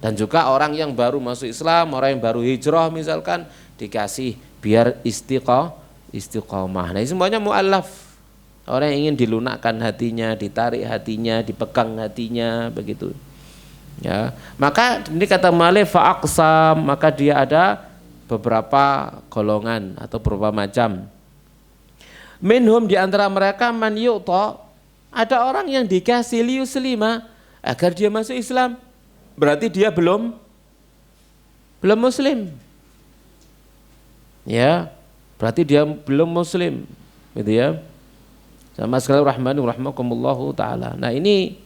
Dan juga orang yang baru masuk Islam, orang yang baru hijrah misalkan dikasih biar istiqomah. Nah, ini semuanya muallaf. Orang yang ingin dilunakkan hatinya, ditarik hatinya, dipegang hatinya begitu. Ya, maka ini kata Malik fa'aqsam, maka dia ada beberapa golongan atau beberapa macam. Minhum, di antara mereka man yu'ta, ada orang yang dikasih liyuslima agar dia masuk Islam. Berarti dia belum muslim. Ya, berarti dia belum muslim, gitu ya. Sama sekali rahmani rahmakumullahu taala. Nah, ini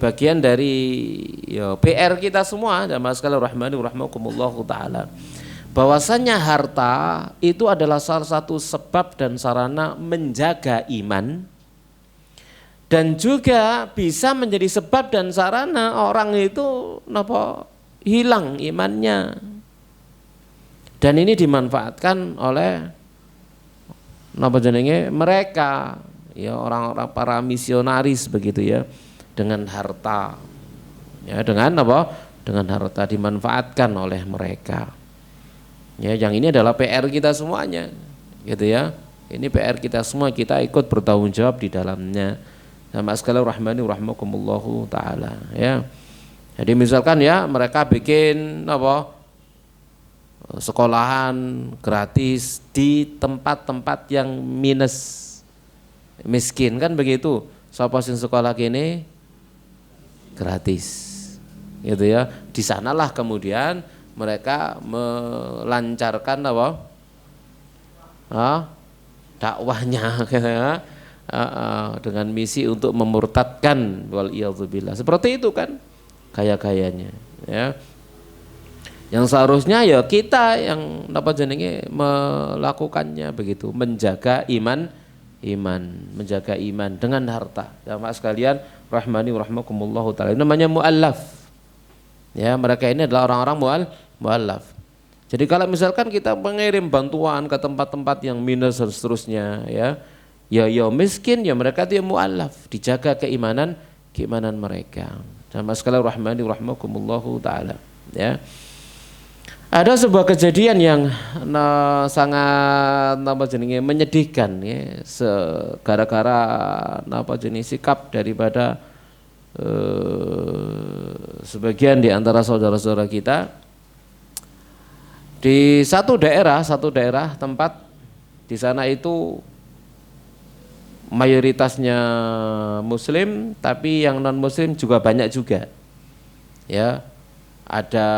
bagian dari ya, PR kita semua, sama sekali rahmani rahmakumullahu taala. Bahwasanya harta itu adalah salah satu sebab dan sarana menjaga iman, dan juga bisa menjadi sebab dan sarana orang itu hilang imannya. Dan ini dimanfaatkan oleh mereka ya, orang-orang para misionaris begitu ya, dengan harta ya, dengan harta dimanfaatkan oleh mereka ya. Yang ini adalah PR kita semuanya gitu ya. Ini PR kita semua, kita ikut bertanggung jawab di dalamnya. Sama sekali rahmani rahmakumullahu taala ya. Jadi misalkan ya, mereka bikin sekolahan gratis di tempat-tempat yang miskin kan begitu. Sapa sing sekolah kene gratis gitu ya. Di sanalah kemudian mereka melancarkan dakwahnya gitu ya. Dengan misi untuk memurtadkan wal iyadzubillah. Seperti itu kan gaya-gayanya ya. Yang seharusnya ya kita yang melakukannya begitu, menjaga iman, menjaga iman dengan harta. Jamaah sekalian rahmani rahmakumullahu taala. Namanya muallaf. Ya, mereka ini adalah orang-orang muallaf. Jadi kalau misalkan kita mengirim bantuan ke tempat-tempat yang minus dan seterusnya ya miskin ya, mereka itu muallaf, dijaga keimanan mereka. Jamaah sekalian rahmani rahmakumullahu taala ya. Ada sebuah kejadian yang sangat menyedihkan ya, gara-gara sikap daripada sebagian di antara saudara-saudara kita di satu daerah tempat di sana itu mayoritasnya muslim, tapi yang non muslim juga banyak juga ya. Ada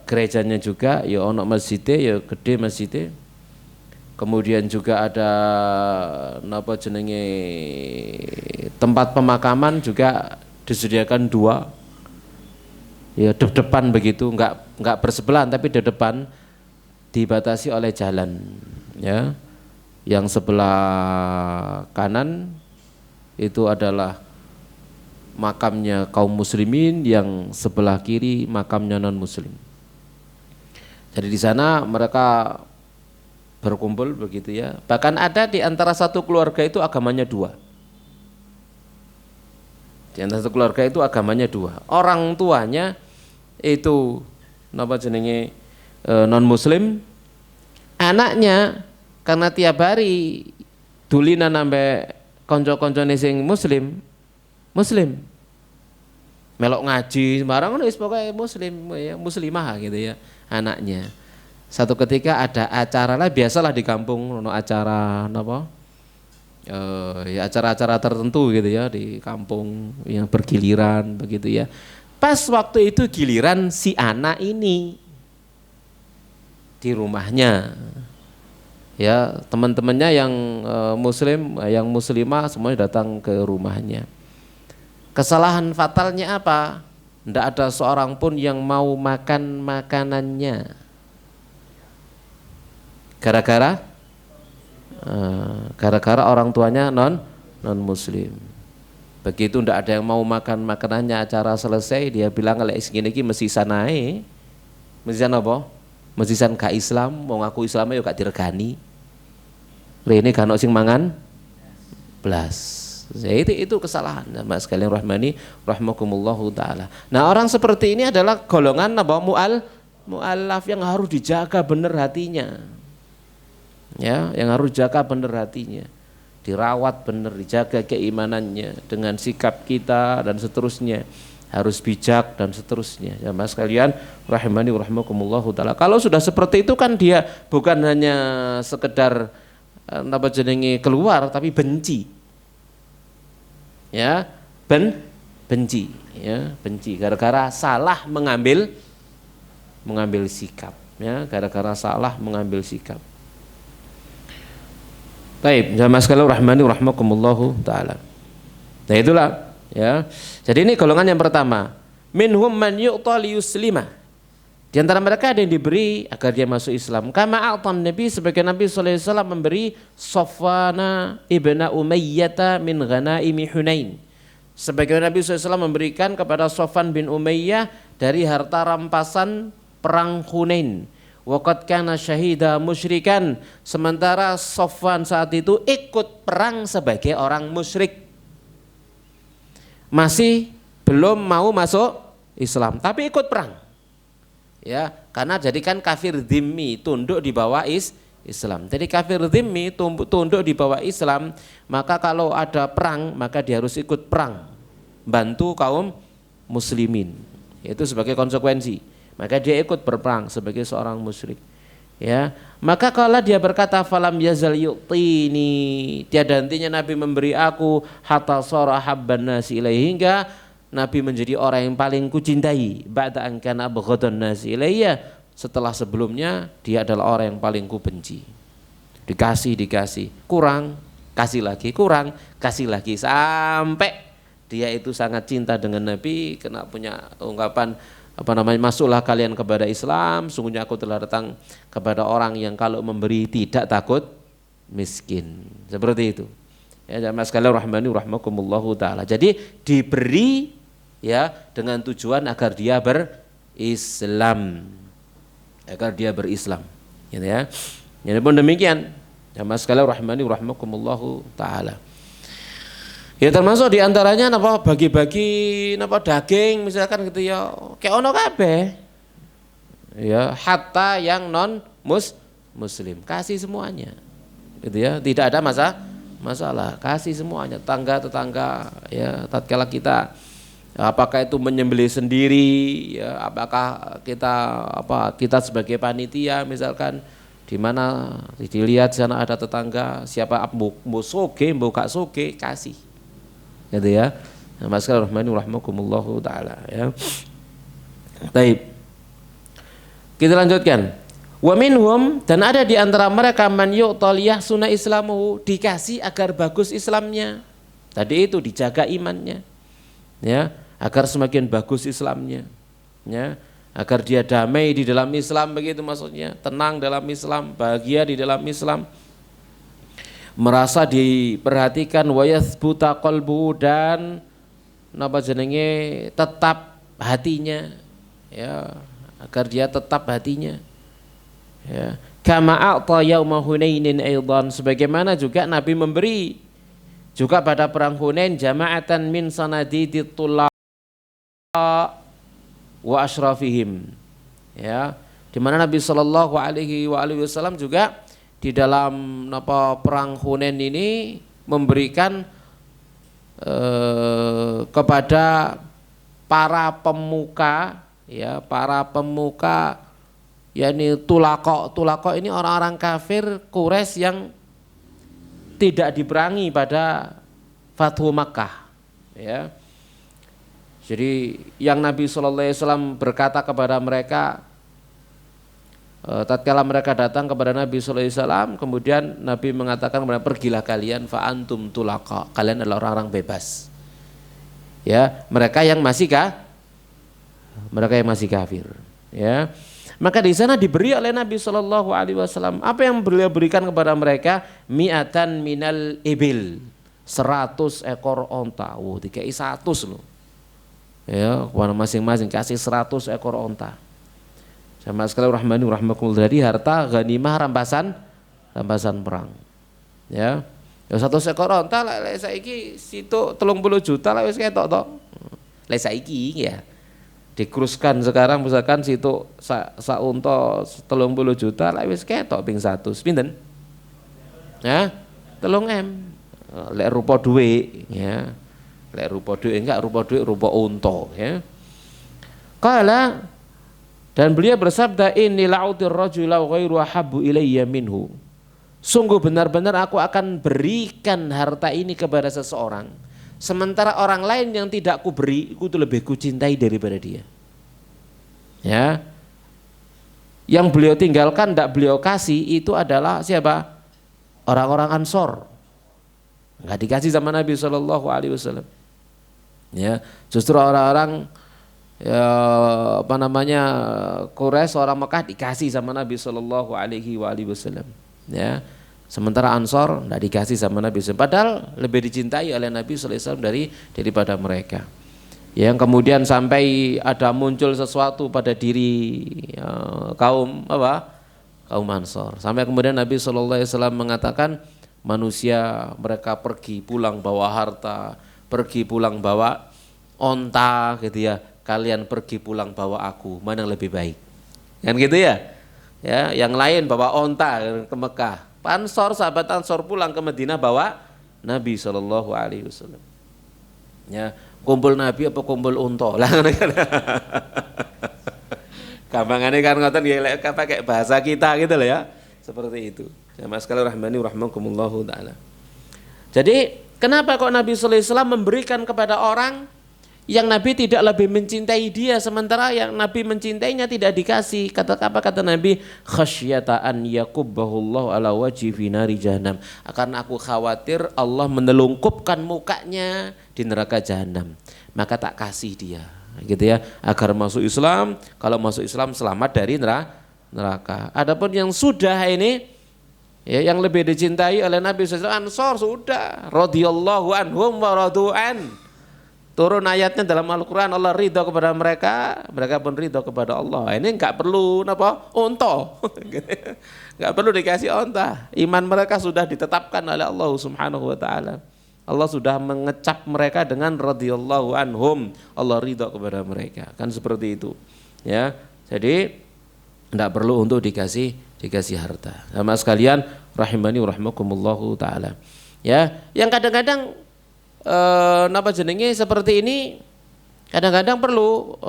gerejanya juga, ya ono masjidnya, ya gede masjidnya. kemudian juga ada napa jenenge tempat pemakaman juga disediakan 2 ya depan begitu, enggak bersebelahan tapi di depan, dibatasi oleh jalan ya. Yang sebelah kanan itu adalah makamnya kaum muslimin, yang sebelah kiri makamnya non muslim. Jadi di sana mereka berkumpul begitu ya. Bahkan ada di antara satu keluarga itu agamanya 2. Di antara satu keluarga itu agamanya 2. Orang tuanya itu napa jenenge non muslim, anaknya karena tiap hari dulinan sampai konco-koncone sing muslim melok ngaji sembarang wis pokoke muslim ya, muslimah gitu ya anaknya. Satu ketika ada acara lah, biasalah di kampung ono acara napa ya acara-acara tertentu gitu ya di kampung yang bergiliran begitu ya. Pas waktu itu giliran si anak ini di rumahnya ya, teman-temannya yang muslim, yang muslimah semuanya datang ke rumahnya. Kesalahan fatalnya apa? Tidak ada seorang pun yang mau makan makanannya. Gara-gara orang tuanya non muslim. Begitu tidak ada yang mau makan makanannya, acara selesai dia bilang lek segini iki mesisan ae. Mesisan apa? Mesisan gak Islam, mau ngaku Islamnya yo gak diregani. Rene gak ono sing mangan blas. Itu kesalahan Mas sekalian rahmani rahmakumullahu taala. Nah, orang seperti ini adalah golongan apa? Mu'allaf yang harus dijaga benar hatinya. Ya, yang harus jaga benar hatinya, dirawat benar, dijaga keimanannya dengan sikap kita dan seterusnya, harus bijak dan seterusnya. Ya Mas sekalian rahimani rahimakumullahu taala. Kalau sudah seperti itu kan dia bukan hanya sekedar apa jenenge keluar tapi benci. Ya, benci ya, benci gara-gara salah mengambil sikap ya, gara-gara salah mengambil sikap. Baik, jamaah sekalian rahmani rahmakumullahu taala. Nah itulah ya. Jadi ini golongan yang pertama. Minhum man yu'ta liyuslima. Di antara mereka ada yang diberi agar dia masuk Islam. Kama a'tan Nabi, sebagai Nabi sallallahu alaihi wasallam memberi Safwana ibna Umayyah min ghanaimi Hunain. Sebagai Nabi sallallahu alaihi wasallam memberikan kepada Safwan bin Umayyah dari harta rampasan perang Hunain. Waqad kana syahida musyrikan, sementara Safwan saat itu ikut perang sebagai orang musyrik, masih belum mau masuk Islam tapi ikut perang ya, karena jadikan kafir dhimmi, tunduk di bawah Islam. Jadi kafir dhimmi tunduk di bawah Islam, maka kalau ada perang maka dia harus ikut perang, bantu kaum muslimin, itu sebagai konsekuensi. Maka dia ikut berperang sebagai seorang musyrik. Ya, maka kalau dia berkata falam yazal yu'tini, tiada hentinya Nabi memberi aku hatta sara habban nasi ilaihi, hingga Nabi menjadi orang yang paling kucintai, ba'da an kana abghadan nasi ilayya, setelah sebelumnya dia adalah orang yang paling kubenci. Dikasih, kurang, kasih lagi, kurang, kasih lagi, sampai dia itu sangat cinta dengan Nabi, kena punya ungkapan masuklah kalian kepada Islam, sungguhnya aku telah datang kepada orang yang kalau memberi tidak takut miskin. Seperti itu. Ya, jamaah sekalian rahmani rahmakumullahu taala. Jadi diberi ya dengan tujuan agar dia berislam. Gitu ya. Jadi pun demikian. Jamaah sekalian rahmani rahmakumullahu taala. Ya termasuk diantaranya napa bagi-bagi napa daging misalkan gitu ya, kayak ono kabeh ya, hatta yang non muslim kasih semuanya gitu ya, tidak ada masalah, kasih semuanya, tetangga ya, tatkala kita apakah itu menyembelih sendiri ya, apakah kita sebagai panitia misalkan di mana dilihat sana ada tetangga siapa mau soge mau gak soge kasih gitu ya. Nah, sekalian rahmani rahmakumullahu taala ya. Baik. Kita lanjutkan. Wa minhum, dan ada di antara mereka man yu'tal yahsuna islamuhu, dikasih agar bagus Islamnya. Tadi itu dijaga imannya, ya, agar semakin bagus Islamnya, ya, agar dia damai di dalam Islam, begitu maksudnya, tenang dalam Islam, bahagia di dalam Islam, merasa diperhatikan, wa yathbuta qalbuhu, dan napa jenenge tetap hatinya, ya, agar dia tetap hatinya. Ya, kama a'ta yauma Hunainin aidan, sebagaimana juga Nabi memberi juga pada perang Hunain jama'atan min sanadidit tulla wa asyrafihim, ya, di mana Nabi sallallahu alaihi wasallam juga di dalam perang Hunain ini memberikan kepada para pemuka, ya, para pemuka, yakni tulako ini orang-orang kafir Quraisy yang tidak diperangi pada Fathu Makkah, ya. Jadi yang Nabi SAW berkata kepada mereka tatkala mereka datang kepada Nabi SAW, kemudian Nabi mengatakan kepada, pergilah kalian, fa antum tulaka, kalian adalah orang-orang bebas, ya, mereka yang masih kafir, ya. Maka di sana diberi oleh Nabi Shallallahu Alaihi Wasallam apa yang beliau berikan kepada mereka, mi'atan minal ibil, 100 ekor onta. Wow, dikai 100 loh, ya, kepada masing-masing kasih 100 ekor onta. Sama sekali rahmani rahmakumullah, dari harta ghanimah rampasan perang, ya. Ya 100 ekor onta lah saiki situ 30 juta lah wis ketok to. Lah saiki ya dikruskan sekarang misalkan situ sak unta 30 juta lah wis ketok ping 100 pinten? Ya, 3M. Lek rupa duit, ya. Lek rupa duit enggak, rupa duit rupa unta, ya. Qala, dan beliau bersabda, inni la'utir rajula ghairu habbu ilayya minhu. Sungguh benar-benar aku akan berikan harta ini kepada seseorang, sementara orang lain yang tidak ku beri, itu lebih ku cintai daripada dia. Ya, yang beliau tinggalkan, tidak beliau kasih, itu adalah siapa? Orang-orang Ansor. Nggak dikasih sama Nabi Shallallahu Alaihi Wasallam. Ya, justru orang-orang Quraisy, orang Mekah dikasih sama Nabi Shallallahu Alaihi Wasallam. Ya. Sementara Ansor tidak dikasih sama Nabi SAW, padahal lebih dicintai oleh Nabi SAW daripada mereka. Yang kemudian sampai ada muncul sesuatu pada diri kaum Ansor, sampai kemudian Nabi SAW mengatakan, manusia mereka pergi pulang bawa harta, pergi pulang bawa onta, gitu ya. Kalian pergi pulang bawa aku, mana yang lebih baik? Kan gitu ya? Ya, yang lain bawa onta ke Mekah. Ansor, sahabat Ansor pulang ke Madinah bawa Nabi Shallallahu Alaihi Wasallam. Ya, kumpul Nabi apa kumpul unta lah. Gampangannya kan ngoten nggih, pakai bahasa kita gitu loh ya. Seperti itu. Jamaah sekalian rahmani rahimakumullahu taala. Jadi, kenapa kok Nabi Sallallahu Alaihi Wasallam memberikan kepada orang yang Nabi tidak lebih mencintai dia, sementara yang Nabi mencintainya tidak dikasih? Apa kata Nabi? Khasyata an yakubbahullahu ala wajhi fi nari jahannam. Karena aku khawatir Allah menelungkupkan mukanya di neraka jahanam, maka tak kasih dia, gitu ya, agar masuk Islam. Kalau masuk Islam selamat dari neraka. Adapun yang sudah ini, ya, yang lebih dicintai oleh Nabi SAW, Ansor sudah radhiyallahu anhum wa radu'an. Turun ayatnya dalam Al-Quran, Allah ridha kepada mereka, mereka pun ridha kepada Allah. Ini enggak perlu unta, enggak perlu dikasih unta. Iman mereka sudah ditetapkan oleh Allah Subhanahu wa taala. Allah sudah mengecap mereka dengan radhiyallahu anhum, Allah ridha kepada mereka. Kan seperti itu. Ya. Jadi enggak perlu untuk dikasih harta. Sama sekalian rahimani rahimakumullahu taala. Ya, yang kadang-kadang seperti ini kadang-kadang perlu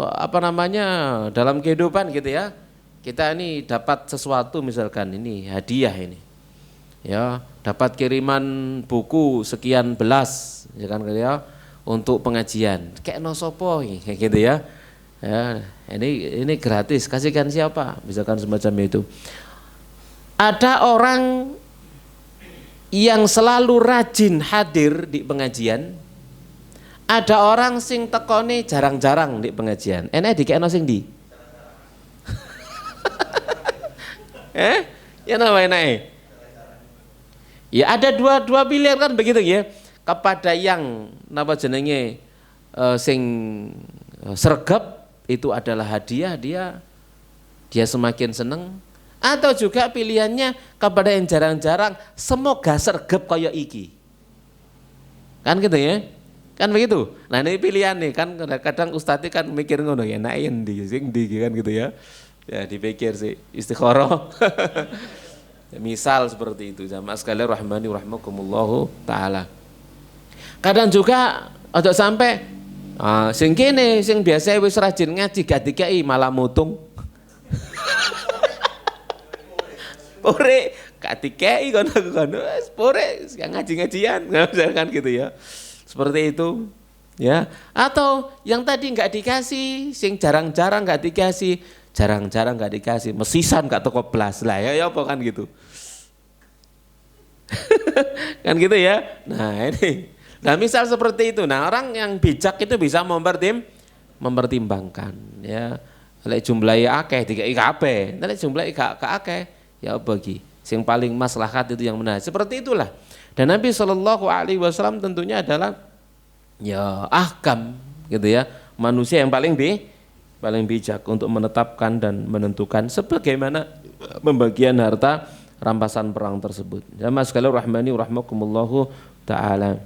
dalam kehidupan gitu ya. Kita ini dapat sesuatu, misalkan ini hadiah ini, ya, dapat kiriman buku sekian belas, ya kan, ya, untuk pengajian kayak nosopo kayak gitu ya. Ya, ini gratis, kasihkan siapa? Misalkan semacam itu. Ada orang yang selalu rajin hadir di pengajian. Ada orang sing tekone jarang-jarang di pengajian. Enak dikekno sing di? Ya namanya enak. Ya ada dua pilihan kan begitu ya. Kepada yang napa jenenge sing sregep itu adalah hadiah, dia semakin seneng. Atau juga pilihannya kepada yang jarang-jarang, semoga sregep kaya iki. Kan gitu ya? Kan begitu. Nah ini pilihan nih kan, kadang ustadz kan mikir ngono ya, nah endi sing ndi kan gitu ya. Ya dipikir sih istikharah. Misal seperti itu, jamaah sekalian rahmani rahimakumullah taala. Kadang juga ojo sampai sing kene sing biasa wis rajin ngaji gak dikai malah mutung. Pore gak dikai kono-kono wis pore ngaji-ngajian kan gitu ya. Seperti itu ya. Atau yang tadi enggak dikasih, sing jarang-jarang enggak dikasih, jarang-jarang enggak dikasih, mesisan enggak toko blas lah ya apa kan gitu. Kan gitu ya. Nah, ini. Nah, misal seperti itu. Nah, orang yang bijak itu bisa mempertimbangkan ya. Lek jumlahe akeh dikai kabeh, nek jumlahe gak akeh ya bagi sing paling maslahat itu yang benar. Seperti itulah. Dan Nabi Shallallahu alaihi wasallam tentunya adalah ya ahkam gitu ya. Manusia yang paling bijak untuk menetapkan dan menentukan sebagaimana pembagian harta rampasan perang tersebut. Jamaah sekalian rahmani rahimakumullah taala.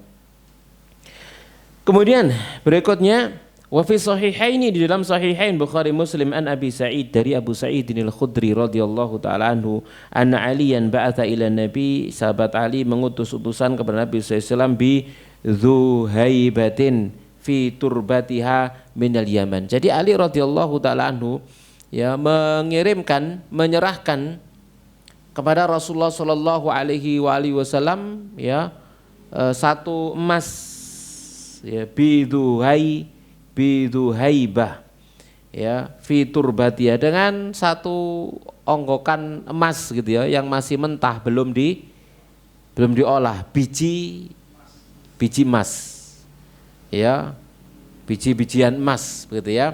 Kemudian berikutnya wa fi sahihaini, di dalam sahihain Bukhari Muslim, an Abi Sa'id, dari Abu Sa'id al-Khudri radhiyallahu taala anhu, anna Aliyan ba'atha ila Nabi, sahabat Ali mengutus utusan kepada Nabi sallallahu alaihi wasallam bi Dzuhaibatin fi turbatiha minal Yaman. Jadi Ali radhiyallahu taala anhu ya menyerahkan kepada Rasulullah sallallahu alaihi wasallam ya satu emas ya biduhaibah ya fi turbatia, dengan satu onggokan emas gitu ya yang masih mentah, belum diolah, biji emas ya, biji-bijian emas begitu ya,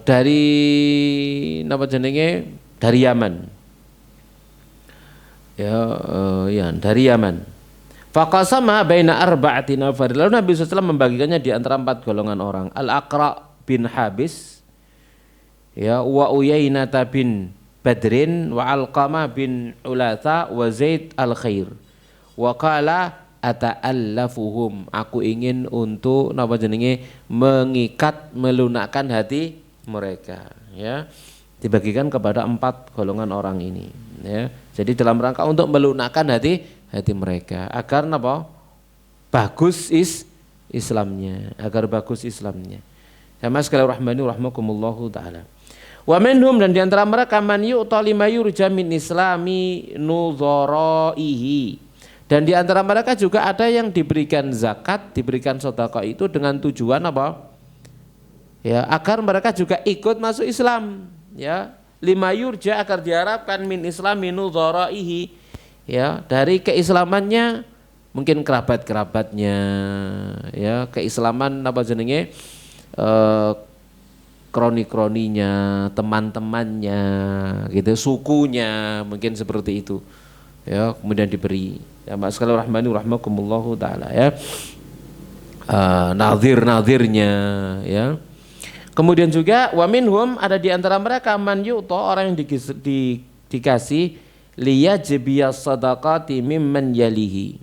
dari napa jenenge, dari Yaman ya, dari Yaman. Faqasama baina arba'ati nafar. Lalu Nabi SAW membagikannya di antara 4 golongan orang. Al-Aqra bin Habis ya, wa Uyainata bin Badrin, wa Alqamah bin Ulatha, wa Zaid al-Khair. Wa qala ata'allafuhum, aku ingin untuk napa jenenge mengikat, melunakkan hati mereka ya. Dibagikan kepada 4 golongan orang ini ya. Jadi dalam rangka untuk melunakkan hati mereka agar apa? Bagus Islamnya, agar bagus Islamnya. Sama sekali rahmani rahmakumullahu taala. Wa minhum, dan diantara mereka man yu'ta lima yurja min islami nudharaihi. Dan diantara mereka juga ada yang diberikan zakat, diberikan sedekah itu dengan tujuan apa? Ya, agar mereka juga ikut masuk Islam, ya. Lima yurja, agar diharapkan min islami nudharaihi, ya, dari keislamannya, mungkin kerabat-kerabatnya ya, keislaman apa jenenge kroni-kroninya, teman-temannya gitu, sukunya, mungkin seperti itu ya, kemudian diberi ya. Sekali rahmani rahmakumullahu taala ya, nazir-nazirnya ya. Kemudian juga wa minhum, ada di antara mereka man yu'ta, orang yang dikasih liyajbiyas sadaqati mimman yalihi,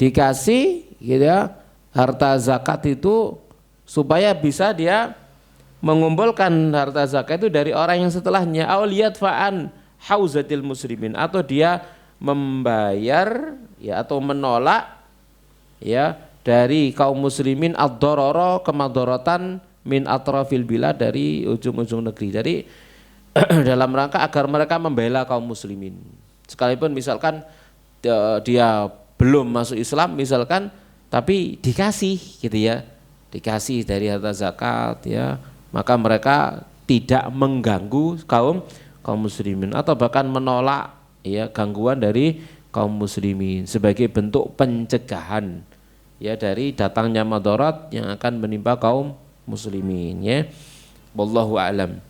dikasih gitu ya, harta zakat itu supaya bisa dia mengumpulkan harta zakat itu dari orang yang setelahnya, auliyat fa'an hauzatil muslimin, atau dia membayar ya atau menolak ya dari kaum muslimin ad-darara, kemadharatan min atrafil bilad, dari ujung-ujung negeri. Jadi dalam rangka agar mereka membela kaum muslimin, sekalipun misalkan dia belum masuk Islam misalkan, tapi dikasih gitu ya, dikasih dari harta zakat, ya, maka mereka tidak mengganggu kaum muslimin atau bahkan menolak, ya, gangguan dari kaum muslimin sebagai bentuk pencegahan, ya, dari datangnya madarat yang akan menimpa kaum muslimin, ya. Wallahu a'lam.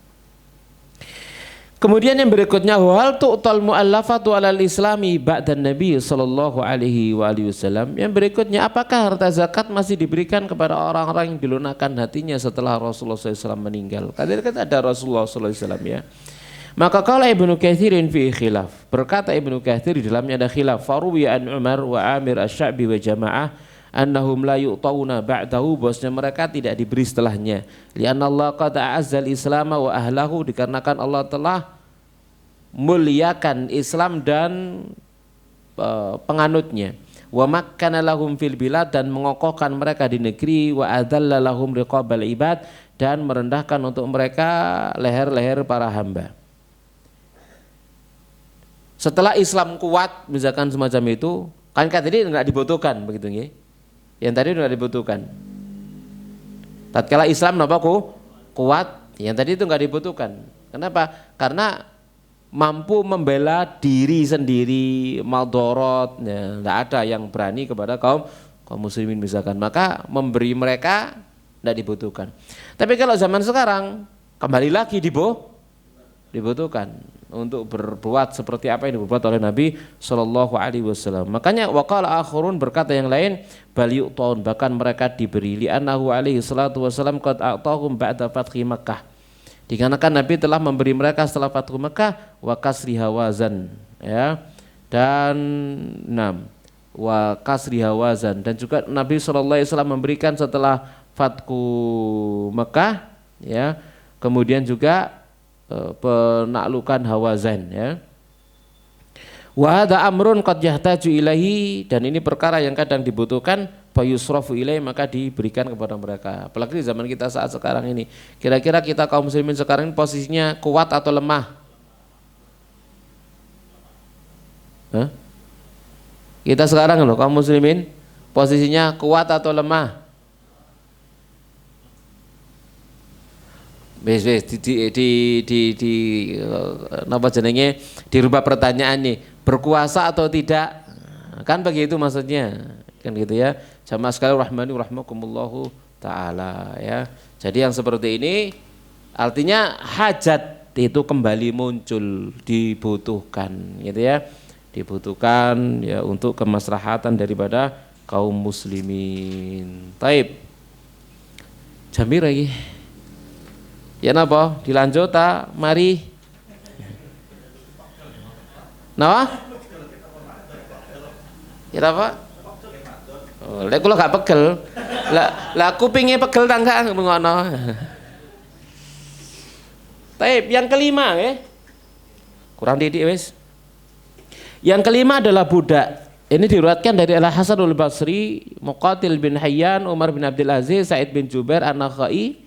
Kemudian yang berikutnya, hal tu'tal mu'allafatu 'alal islami ba'dan nabi sallallahu alaihi wasallam. Yang berikutnya, apakah harta zakat masih diberikan kepada orang-orang yang dilunakkan hatinya setelah Rasulullah SAW meninggal? Kadang-kadang ada Rasulullah SAW, ya. Maka qala Ibnu Katsirin fi khilaf. Berkata Ibnu Katsir di dalamnya ada khilaf. Faruwiya an Umar wa Amir asy-Sya'bi wa jamaah annahum la yu'tauna ba'dahu, bosnya mereka tidak diberi setelahnya. Lianna Allah qad a'azzal Islam wa ahlahu, dikarenakan Allah telah muliakan Islam dan penganutnya. Wa makkana lahum fil bilad, dan mengokohkan mereka di negeri. Wa adzalla lahum riqabal ibad, dan merendahkan untuk mereka leher-leher para hamba. Setelah Islam kuat, misalkan semacam itu, kan tadi enggak dibutuhkan begitu nggih. Yang tadi enggak dibutuhkan. Tatkala Islam napa kuat, yang tadi itu enggak dibutuhkan. Kenapa? Karena mampu membela diri sendiri, madarat, ya, enggak ada yang berani kepada kaum muslimin misalkan. Maka memberi mereka enggak dibutuhkan. Tapi kalau zaman sekarang kembali lagi dibutuhkan untuk berbuat seperti apa yang dibuat oleh Nabi Shallallahu Alaihi Wasallam. Makanya waqala akhirun, berkata yang lain, bal yu'taun, bahkan mereka diberi, li'annahu alaihi salatu wasallam qad a'tahum ba'da fathi Makkah, dikarenakan Nabi telah memberi mereka setelah Fathu Makkah, wa kasri hawazan, ya, dan wa kasri hawazan, dan juga Nabi Shallallahu Alaihi Wasallam memberikan setelah Fathu Makkah, ya, kemudian juga penaklukan Hawazan, ya. Wa hadza amrun qad yahtaju ilaihi, dan ini perkara yang kadang dibutuhkan, fayusrafu ilaihi, maka diberikan kepada mereka. Apalagi di zaman kita saat sekarang ini. Kira-kira kita kaum muslimin sekarang ini posisinya kuat atau lemah? Hah? Kita sekarang loh kaum muslimin posisinya kuat atau lemah? Napa jenenge, dirubah pertanyaannya, berkuasa atau tidak, kan begitu maksudnya, kan gitu, ya. Jamaah sekalian rahmani rahmakumullahu taala, ya. Jadi yang seperti ini artinya hajat itu kembali muncul, dibutuhkan, gitu, ya, dibutuhkan, ya, untuk kemaslahatan daripada kaum muslimin. Taib Jamir lagi. Ya napa? Dilanjut ta? Mari. Napa? Ya napa? Oh, lek kula gak pegel. Lah kupinge pegel ta enggak ngono. Taib, yang kelima, ya. Kurang didik wis. Yang kelima adalah budak. Ini diriwayatkan dari Al-Hasanul Basri, Muqatil bin Hayyan, Umar bin Abdul Aziz, Sa'id bin Jubair An-Nakhai.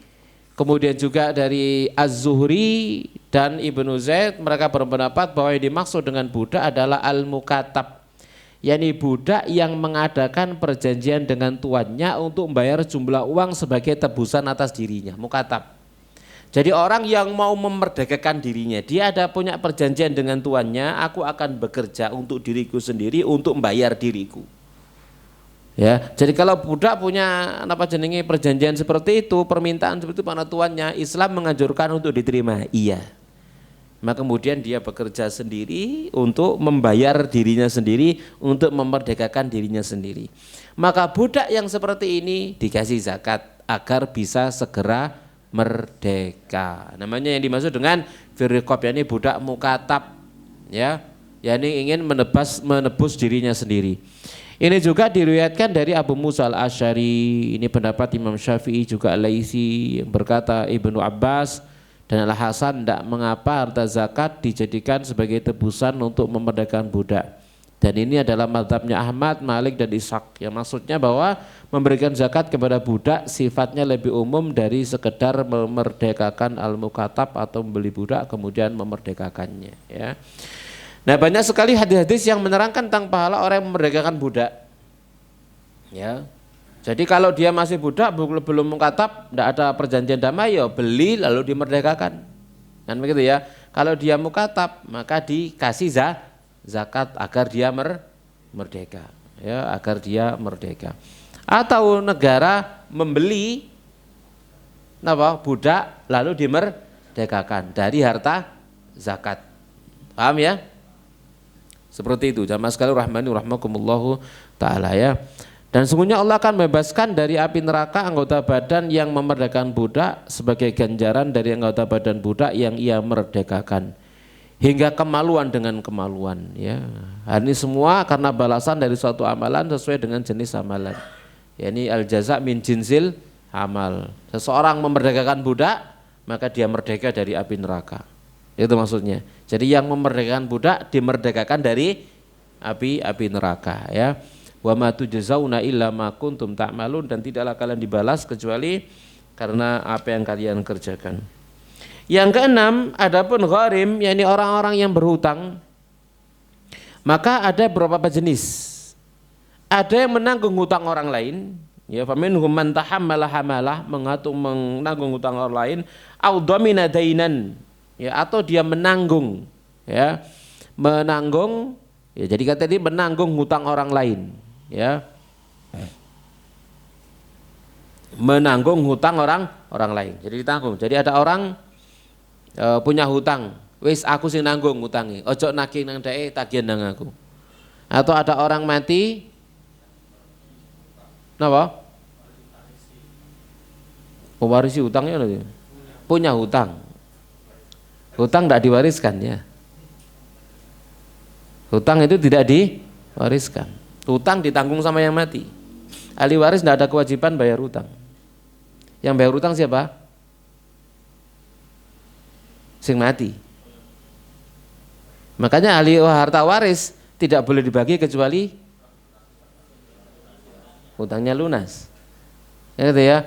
Kemudian juga dari Az-Zuhri dan Ibnu Zaid, mereka berpendapat bahwa yang dimaksud dengan budak adalah al-mukatab, yakni budak yang mengadakan perjanjian dengan tuannya untuk membayar jumlah uang sebagai tebusan atas dirinya, mukatab. Jadi orang yang mau memerdekakan dirinya, dia ada punya perjanjian dengan tuannya, aku akan bekerja untuk diriku sendiri untuk membayar diriku. Ya, jadi kalau budak punya apa jenenge perjanjian seperti itu, permintaan seperti itu pada tuannya, Islam menganjurkan untuk diterima. Iya. Maka kemudian dia bekerja sendiri untuk membayar dirinya sendiri, untuk memerdekakan dirinya sendiri. Maka budak yang seperti ini dikasih zakat agar bisa segera merdeka. Namanya yang dimaksud dengan firqab, yakni budak mukatab, ya, yakni ingin menebus dirinya sendiri. Ini juga diriwayatkan dari Abu Musa al-Asy'ari, ini pendapat Imam Syafi'i, juga Al-Laitsi, yang berkata Ibnu Abbas dan Al-Hasan, tidak mengapa harta zakat dijadikan sebagai tebusan untuk memerdekakan budak. Dan ini adalah mazhabnya Ahmad, Malik dan Ishaq, yang maksudnya bahwa memberikan zakat kepada budak sifatnya lebih umum dari sekedar memerdekakan al-mukatab atau membeli budak kemudian memerdekakannya, ya. Nah, banyak sekali hadis-hadis yang menerangkan tentang pahala orang yang memerdekakan budak, ya. Jadi kalau dia masih budak belum mukatab, tidak ada perjanjian damai, ya beli lalu dimerdekakan. Kan begitu ya. Kalau dia mukatab maka dikasih zakat agar dia merdeka. Ya, agar dia merdeka. Atau negara membeli budak lalu dimerdekakan dari harta zakat. Paham ya? Seperti itu. Jamaah sekalian rahmani rahimakumullah taala ya. Dan sungguhnya Allah akan membebaskan dari api neraka anggota badan yang memerdekakan budak sebagai ganjaran dari anggota badan budak yang ia merdekakan, hingga kemaluan dengan kemaluan ya. Ini semua karena balasan dari suatu amalan sesuai dengan jenis amalan. Yani al jaza min jinsil amal. Seseorang memerdekakan budak maka dia merdeka dari api neraka. Itu maksudnya. Jadi yang memerdekakan budak dimerdekakan dari api neraka ya. Wa ma tujzauna illa ma kuntum ta'malun, dan tidaklah kalian dibalas kecuali karena apa yang kalian kerjakan. Yang keenam, adapun gharim, yakni orang-orang yang berhutang, maka ada beberapa jenis. Ada yang menanggung hutang orang lain, ya, faminhum man tahammala hamalah, menanggung hutang orang lain, au dhamina dainan, ya, atau dia menanggung, ya, menanggung, ya, jadi kata ini menanggung hutang orang lain. Ya, menanggung hutang orang lain. Jadi ditanggung. Jadi ada orang punya hutang, wis aku sing nanggung hutangi, ojo nagih nang dhek, tagihan nang aku. Atau ada orang mati, napa? Mewarisi hutangnya, punya hutang. Hutang tidak diwariskan ya. Hutang itu tidak diwariskan. Hutang ditanggung sama yang mati. Ahli waris tidak ada kewajiban bayar hutang. Yang bayar hutang siapa? Sing mati. Makanya ahli harta waris tidak boleh dibagi kecuali hutangnya lunas. Ya, gitu ya.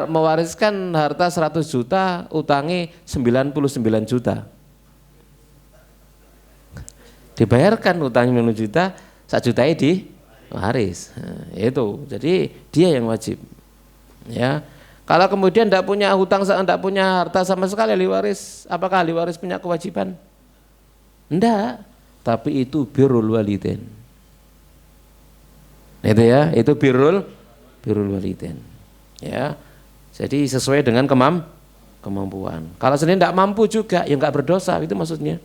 Mewariskan harta 100 juta, utangnya 99 juta. Dibayarkan utangnya 9 juta, 1 juta di waris. Nah, itu. Jadi dia yang wajib. Ya. Kalau kemudian tidak punya hutang, tidak punya harta sama sekali ahli waris, apakah ahli waris punya kewajiban? Enggak. Tapi itu birrul walidain. Itu ya, itu birrul walidain. Ya. Jadi sesuai dengan kemampuan. Kalau sendiri tidak mampu juga, ya enggak berdosa, itu maksudnya.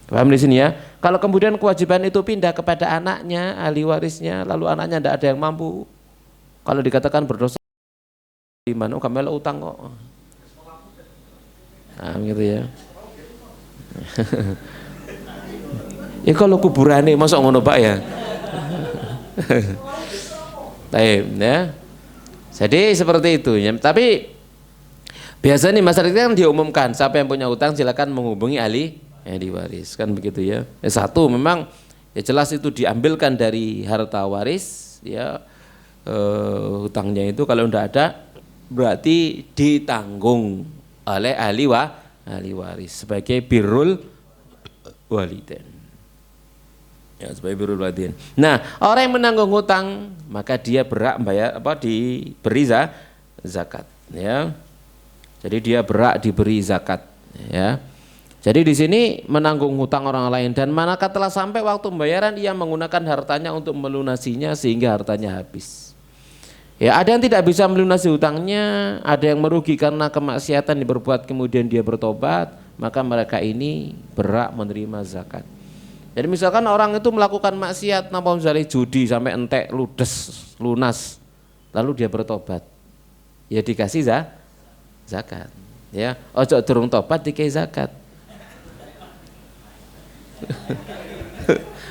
Paham di sini ya? Kalau kemudian kewajiban itu pindah kepada anaknya, ahli warisnya, lalu anaknya tidak ada yang mampu, kalau dikatakan berdosa, di mana? Oh, kamu utang kok. Nah, gitu ya. Ya kalau kuburane masuk ngono Pak ya. Baik, ya. Jadi seperti itu ya. Tapi biasanya masyarakat kan diumumkan, siapa yang punya utang silakan menghubungi ahli waris, kan begitu ya. Satu memang ya jelas itu diambilkan dari harta waris ya, hutangnya itu kalau tidak ada berarti ditanggung oleh ahli waris sebagai birrul walidain. Ya, sebagai birrul walidain. Nah, orang yang menanggung hutang maka dia berhak diberi zakat ya. Jadi dia berhak diberi zakat ya. Jadi di sini menanggung hutang orang lain, dan manakala telah sampai waktu pembayaran ia menggunakan hartanya untuk melunasinya sehingga hartanya habis. Ya, ada yang tidak bisa melunasi hutangnya, ada yang merugi karena kemaksiatan diperbuat kemudian dia bertobat, maka mereka ini berhak menerima zakat. Jadi misalkan orang itu melakukan maksiat, nampak misalnya judi sampai entek lunas, lalu dia bertobat, ya dikasih zakat. Ya, ojo durung tobat dikasih zakat.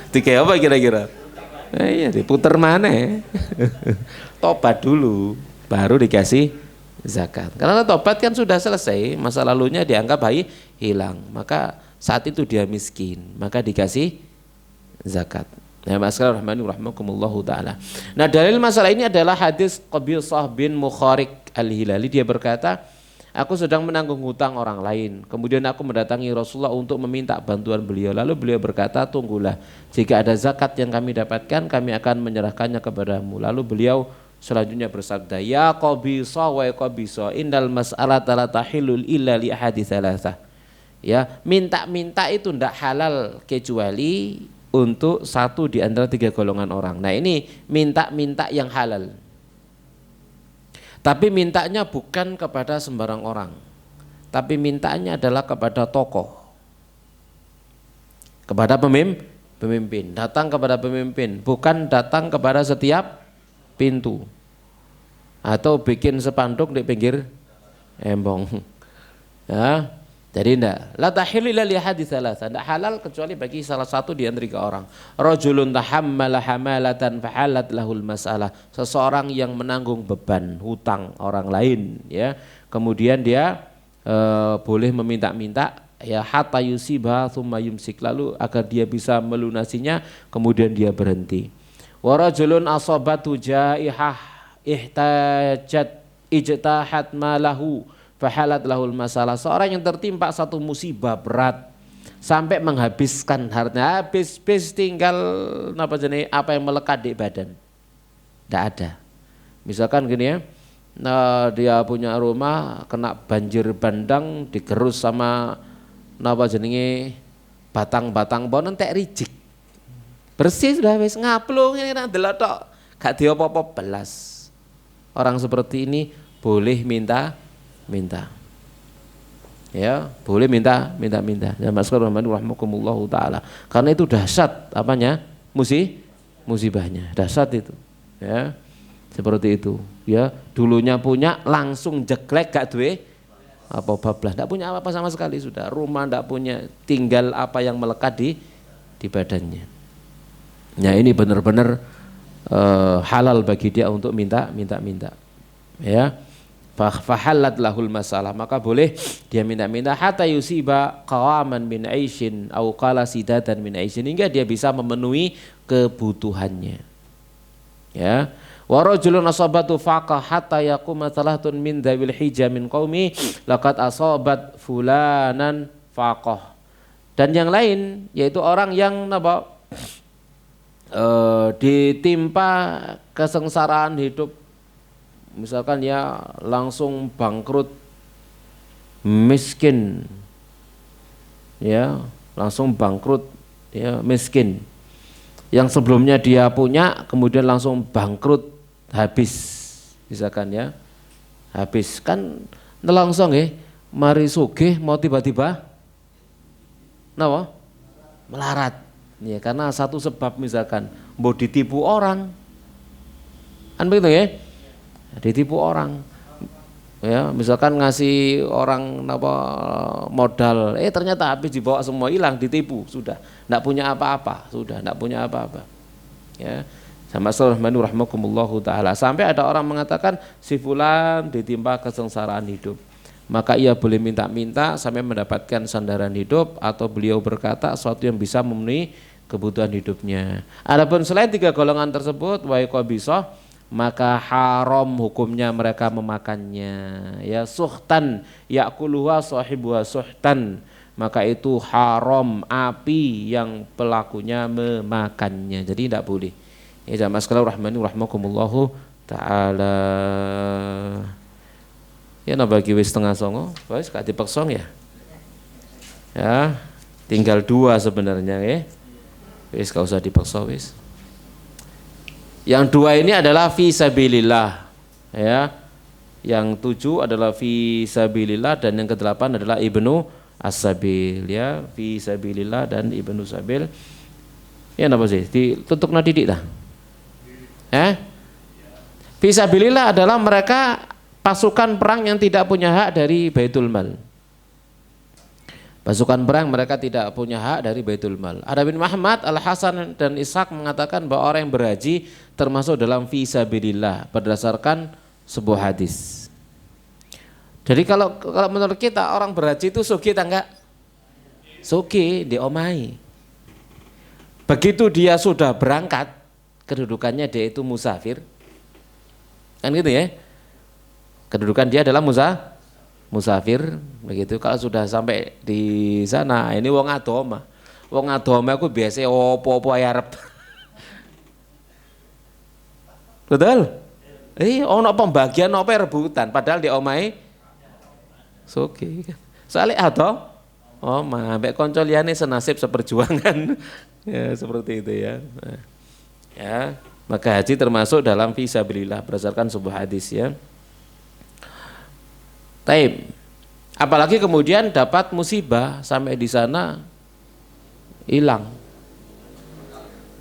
Tiga apa kira-kira? Iya, diputer mana? Tobat dulu, baru dikasih zakat. Karena tobat kan sudah selesai, masa lalunya dianggap hilang. Maka saat itu dia miskin, maka dikasih zakat. Nah, masalah rahmanillahi taala. Nah, dalil masalah ini adalah hadis Qabisah bin Mukharik al-Hilali. Dia berkata, aku sedang menanggung hutang orang lain. Kemudian aku mendatangi Rasulullah untuk meminta bantuan beliau. Lalu beliau berkata, tunggulah. Jika ada zakat yang kami dapatkan, kami akan menyerahkannya kepadamu. Lalu beliau selanjutnya bersabda, ya qabisa wa qabisa indal mas'alata la tahillul illa li ahadi thalathah. Ya, minta-minta itu tidak halal kecuali untuk satu di antara 3 golongan orang. Nah, ini minta-minta yang halal. Tapi mintanya bukan kepada sembarang orang. Tapi mintanya adalah kepada tokoh. Kepada pemimpin. Datang kepada pemimpin, bukan datang kepada setiap pintu. Atau bikin spanduk di pinggir embong. Ya. Jadi enggak, la tahillu illa li hadits tsalatsa, enggak halal kecuali bagi salah satu di antara 3 orang. Rajulun tahammala hamalatan fahalat lahul mas'alah. Seseorang yang menanggung beban hutang orang lain, ya. Kemudian dia boleh meminta-minta, ya, hatta yusiba tsumma yumsik, lalu agar dia bisa melunasinya kemudian dia berhenti. Wa rajulun asabatu jaihah ihtajat ijtahat malahu fahalat lahul masalah. Seorang yang tertimpa satu musibah berat sampai menghabiskan harta, habis tinggal apa yang melekat di badan. Tidak ada. Misalkan gini ya, nah, dia punya rumah kena banjir bandang, digerus sama batang-batang pohon entek rijik. Bersih sudah wis ngaplung ini nang delotok, gak diopo-opo belas. Orang seperti ini boleh minta, ya, boleh minta. Ya, rahmakumullahu taala. Karena itu dahsyat apanya? Musibahnya. Dahsyat itu. Ya. Seperti itu, ya. Dulunya punya langsung jeglek gak duwe apa bablas. Enggak punya apa-apa sama sekali sudah. Rumah enggak punya, tinggal apa yang melekat di badannya. Ya, ini benar-benar halal bagi dia untuk minta. Ya. Fahalat lahul masalah, maka boleh dia minta-minta hatta yusiba qawaman min aishin au qala sidatan min aishin, hingga dia bisa memenuhi kebutuhannya. Ya, wa rajulun asabatu faqa hatta yaquma salatun min dzawil hijja min qaumi laqad asabat fulanan faqah. Dan yang lain yaitu orang yang ditimpa kesengsaraan hidup. Misalkan ya langsung bangkrut, miskin, ya langsung bangkrut, ya miskin. Yang sebelumnya dia punya, kemudian langsung bangkrut, habis, misalkan ya, habis kan nelangsung ya, mari sugih mau tiba-tiba, melarat, ya karena satu sebab misalkan mau ditipu orang, kan begitu ya. Ditipu orang, ya misalkan ngasih orang modal, ternyata habis dibawa semua, hilang, ditipu, sudah tidak punya apa-apa, ya. Sama rahmakumullahu taala, sampai ada orang mengatakan si fulan ditimpa kesengsaraan hidup, maka ia boleh minta-minta sampai mendapatkan sandaran hidup, atau beliau berkata sesuatu yang bisa memenuhi kebutuhan hidupnya. Adapun selain 3 golongan tersebut, wa qabisa, maka haram hukumnya mereka memakannya, ya, suhtan yakuluha sahibuha suhtan, maka itu haram api yang pelakunya memakannya, jadi tidak boleh. Ya jamaah sekalian rahmakumullahu taala. Ya bagi wis 8:30, wis gak dipeksa ya. Ya, tinggal 2 sebenarnya ya. Wis gak usah dipeksa wis. Yang 2 ini adalah fi sabilillah, ya. Yang 7 adalah fi sabilillah, dan yang ke-8 adalah ibnu as-sabil, ya, fi sabilillah dan ibnu sabil. Ya napa sih? Ditutuk na didik dah. Fi sabilillah adalah mereka pasukan perang yang tidak punya hak dari Baitul Mal. Pasukan perang mereka tidak punya hak dari Baitul Mal. Ada bin Muhammad, Al-Hasan dan Ishaq mengatakan bahwa orang yang berhaji termasuk dalam fi sabilillah berdasarkan sebuah hadis. Jadi kalau menurut kita orang berhaji itu sugih tak enggak? Sugih, diomai. Begitu dia sudah berangkat, kedudukannya dia itu musafir. Kan gitu ya? Kedudukan dia adalah musafir begitu. Kalau sudah sampai di sana, ini wong adoma. Wong adoma aku biasa opo-opo arep. Betul? Ono pembagian apa rebutan padahal di omahe soge. Soalnya mbek kanca liyane senasib seperjuangan. Ya, seperti itu ya. Nah, ya, maka haji termasuk dalam fisabilillah berdasarkan sebuah hadis ya. Taib. Apalagi kemudian dapat musibah sampai di sana hilang.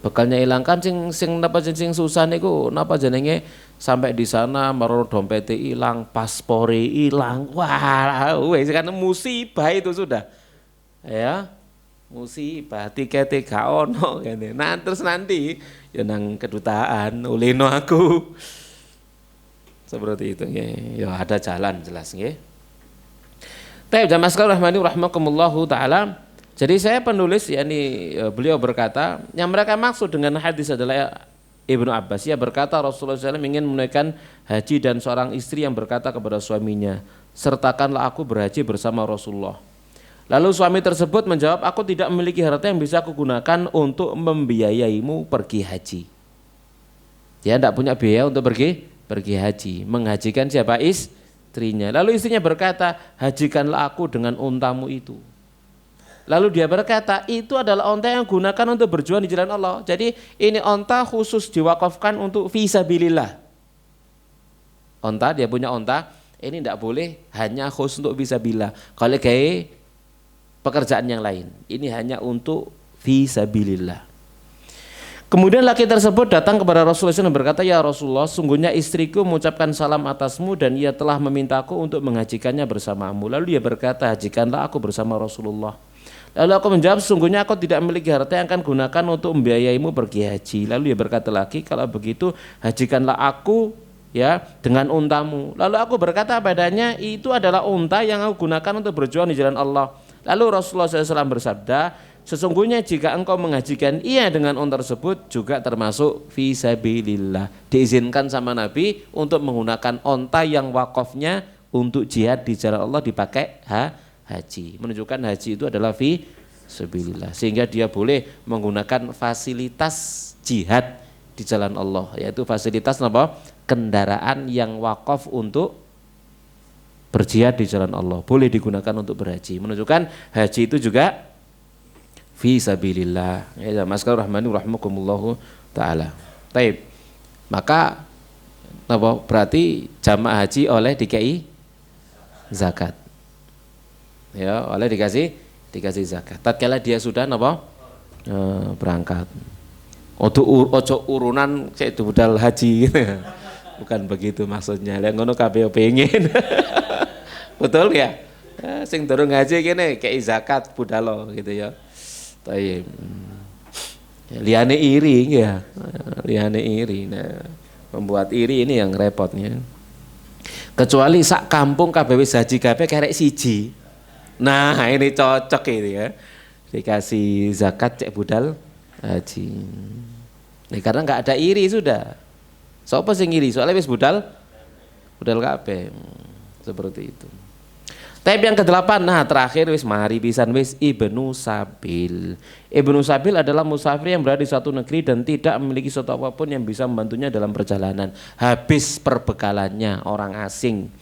Bekalnya hilang kan sing susah niku napa jenenge sampai di sana maror dompete hilang, paspore hilang. Wah, wis kan musibah itu sudah. Ya. Musibah tikete gak ono ngene. Nah, terus nanti ya nang kedutaan ulino aku. Seperti itu nggih. Ya ada jalan jelas nggih. Baik, jamaah sekalian rahmani rahimakumullahu taala. Jadi saya penulis yakni beliau berkata, yang mereka maksud dengan hadis adalah Ibnu Abbas. Ia berkata Rasulullah SAW ingin menunaikan haji dan seorang istri yang berkata kepada suaminya, sertakanlah aku berhaji bersama Rasulullah. Lalu suami tersebut menjawab, aku tidak memiliki harta yang bisa aku gunakan untuk membiayaimu pergi haji. Dia tidak punya biaya untuk pergi haji. Menghajikan siapa? Istrinya. Lalu istrinya berkata, hajikanlah aku dengan untamu itu. Lalu dia berkata, itu adalah onta yang gunakan untuk berjuang di jalan Allah. Jadi ini onta khusus diwakafkan untuk fisabilillah. Onta, dia punya onta, ini tidak boleh hanya khusus untuk fisabilillah. Kalau kayak pekerjaan yang lain, ini hanya untuk fisabilillah. Kemudian laki tersebut datang kepada Rasulullah SAW dan berkata, ya Rasulullah, sungguhnya istriku mengucapkan salam atasmu dan ia telah memintaku untuk menghajikannya bersamamu. Lalu dia berkata, hajikanlah aku bersama Rasulullah. Lalu aku menjawab, sungguhnya aku tidak memiliki harta yang akan gunakan untuk membiayaimu pergi haji. Lalu dia berkata lagi, kalau begitu hajikanlah aku ya dengan untamu. Lalu aku berkata padanya, itu adalah unta yang aku gunakan untuk berjuang di jalan Allah. Lalu Rasulullah SAW bersabda, sesungguhnya jika engkau menghajikan ia dengan unta tersebut juga termasuk fisabilillah. Diizinkan sama Nabi untuk menggunakan unta yang wakafnya untuk jihad di jalan Allah dipakai haji. Menunjukkan haji itu adalah fisabilillah, sehingga dia boleh menggunakan fasilitas jihad di jalan Allah, yaitu fasilitas apa? Kendaraan yang wakaf untuk berjihad di jalan Allah, boleh digunakan untuk berhaji. Menunjukkan haji itu juga fisabilillah. Ya, maskal rahmani rahimakumullahu taala. Taib. Maka apa? Berarti jamaah haji oleh DKI zakat. Ya, oleh dikasih zakat. Tatkala dia sudah berangkat. Ojo urunan cek budal haji gitu. Bukan begitu maksudnya. Lek ngono kabeh pengen. Betul ya? Sing durung haji kene kei zakat budalo gitu ya. Tayyib. Liane iri ya. Liane iri. Nah, membuat iri ini yang repotnya. Kecuali sak kampung kabeh wis haji kabeh karek siji. Nah ini cocok ini ya, dikasih zakat cek budal haji. Nah, karena nggak ada iri sudah. Sopo sing iri? Soalnya wis budal kabeh. Seperti itu. Tapi yang ke-8, nah terakhir wis mari pisan wis Ibnu Sabil. Ibnu Sabil adalah musafir yang berada di suatu negeri dan tidak memiliki sesuatu apapun yang bisa membantunya dalam perjalanan. Habis perbekalannya, orang asing.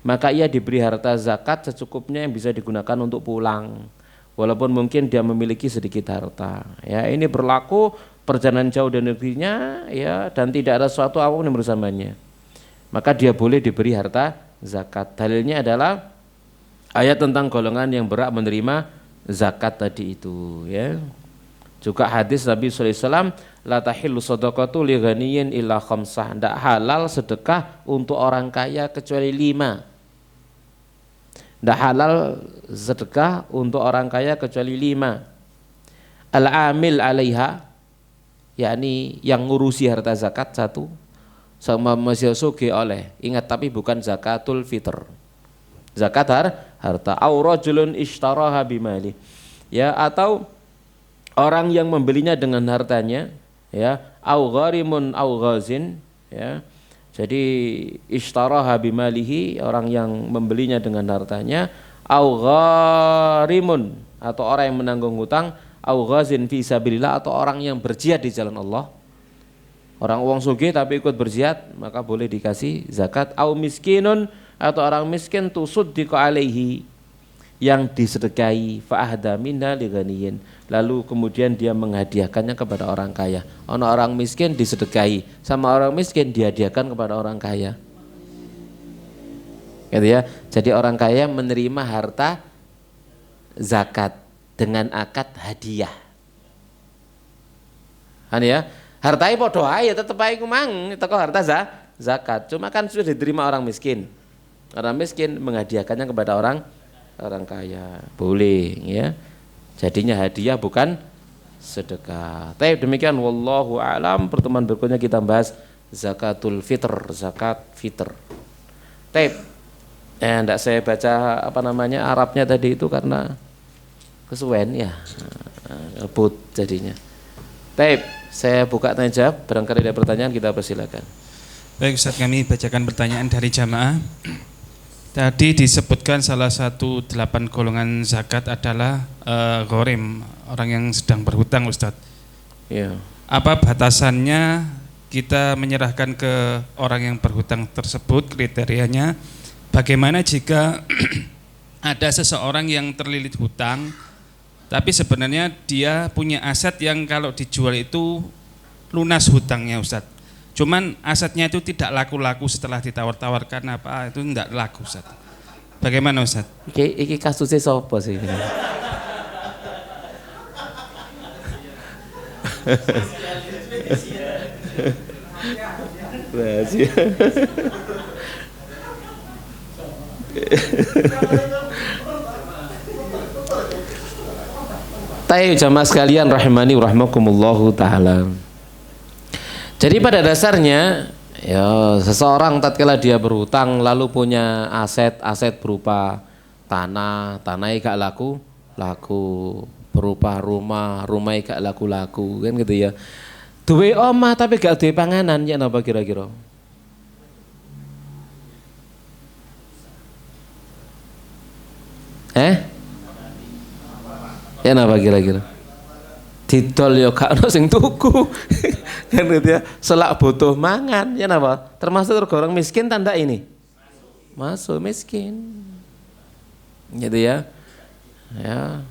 Maka ia diberi harta zakat secukupnya yang bisa digunakan untuk pulang, walaupun mungkin dia memiliki sedikit harta. Ya, ini berlaku perjalanan jauh dari negerinya ya, dan tidak ada sesuatu apapun yang bersamanya. Maka dia boleh diberi harta zakat. Dalilnya adalah ayat tentang golongan yang berhak menerima zakat tadi itu ya. Juga hadis Nabi sallallahu alaihi wasallam, la tahillu shadaqatu li ghaniyyin illa khamsah. Tidak halal sedekah untuk orang kaya kecuali 5. Tidak halal sedekah untuk orang kaya kecuali 5. Al-amil alaiha, yakni yang ngurusi harta zakat 1, sama masih sugi oleh. Ingat, tapi bukan zakatul fitr. Zakat harta. Au rajulun ishtaraha bimali. Ya, atau orang yang membelinya dengan hartanya, ya. Au gharimun au ghazin, ya. Jadi ishtaraha bimalihi, orang yang membelinya dengan hartanya, au gharimun, atau orang yang menanggung hutang, au ghazin fi sabilillah, atau orang yang berjihad di jalan Allah. Orang uang sugih tapi ikut berjihad, maka boleh dikasih zakat. Au miskinun, atau orang miskin, tusuddiqu alaihi, yang disedekahi, fa'ahda minna li ghaniyin, lalu kemudian dia menghadiahkannya kepada orang kaya. Orang miskin disedekahi, sama orang miskin dihadiahkan kepada orang kaya. Gitu ya. Jadi orang kaya menerima harta zakat dengan akad hadiah. Kan ya? Hartai podo ae tetep ae kumang teko harta zakat. Cuma kan sudah diterima orang miskin. Orang miskin menghadiahkannya kepada orang kaya. Boleh ya. Jadinya hadiah bukan sedekah. Tapi demikian wallahu a'lam. Pertemuan berikutnya kita bahas zakatul fitr, zakat fitr. Tapi enggak saya baca Arabnya tadi itu karena kesuwen ya. Ngebut jadinya. Baik, saya buka tanya jawab. Barangkali ada pertanyaan kita persilakan. Baik Ustaz, kami bacakan pertanyaan dari jamaah. Tadi disebutkan salah satu 8 golongan zakat adalah ghorim, orang yang sedang berhutang Ustaz. Ya. Apa batasannya kita menyerahkan ke orang yang berhutang tersebut, kriterianya? Bagaimana jika ada seseorang yang terlilit hutang, tapi sebenarnya dia punya aset yang kalau dijual itu lunas hutangnya Ustaz. Cuman asetnya itu tidak laku-laku setelah ditawar-tawarkan apa itu tidak laku Ustaz. Bagaimana Ustaz? Iki kasusnya sopo sih? Rahasia. Tayyib jamaah sekalian rahimani rahmakumullahu ta'ala. Jadi pada dasarnya ya seseorang tatkala dia berhutang lalu punya aset berupa tanahnya gak laku berupa rumah gak laku kan gitu ya. Duwe omah tapi gak duwe panganan ya napa kira-kira? Ya napa kira-kira? Didol ya gak ono sing tuku. Kan gitu ya, selak butuh mangan ya napa? Termasuk orang miskin tanda ini. Masuk miskin. Gitu ya. Ya.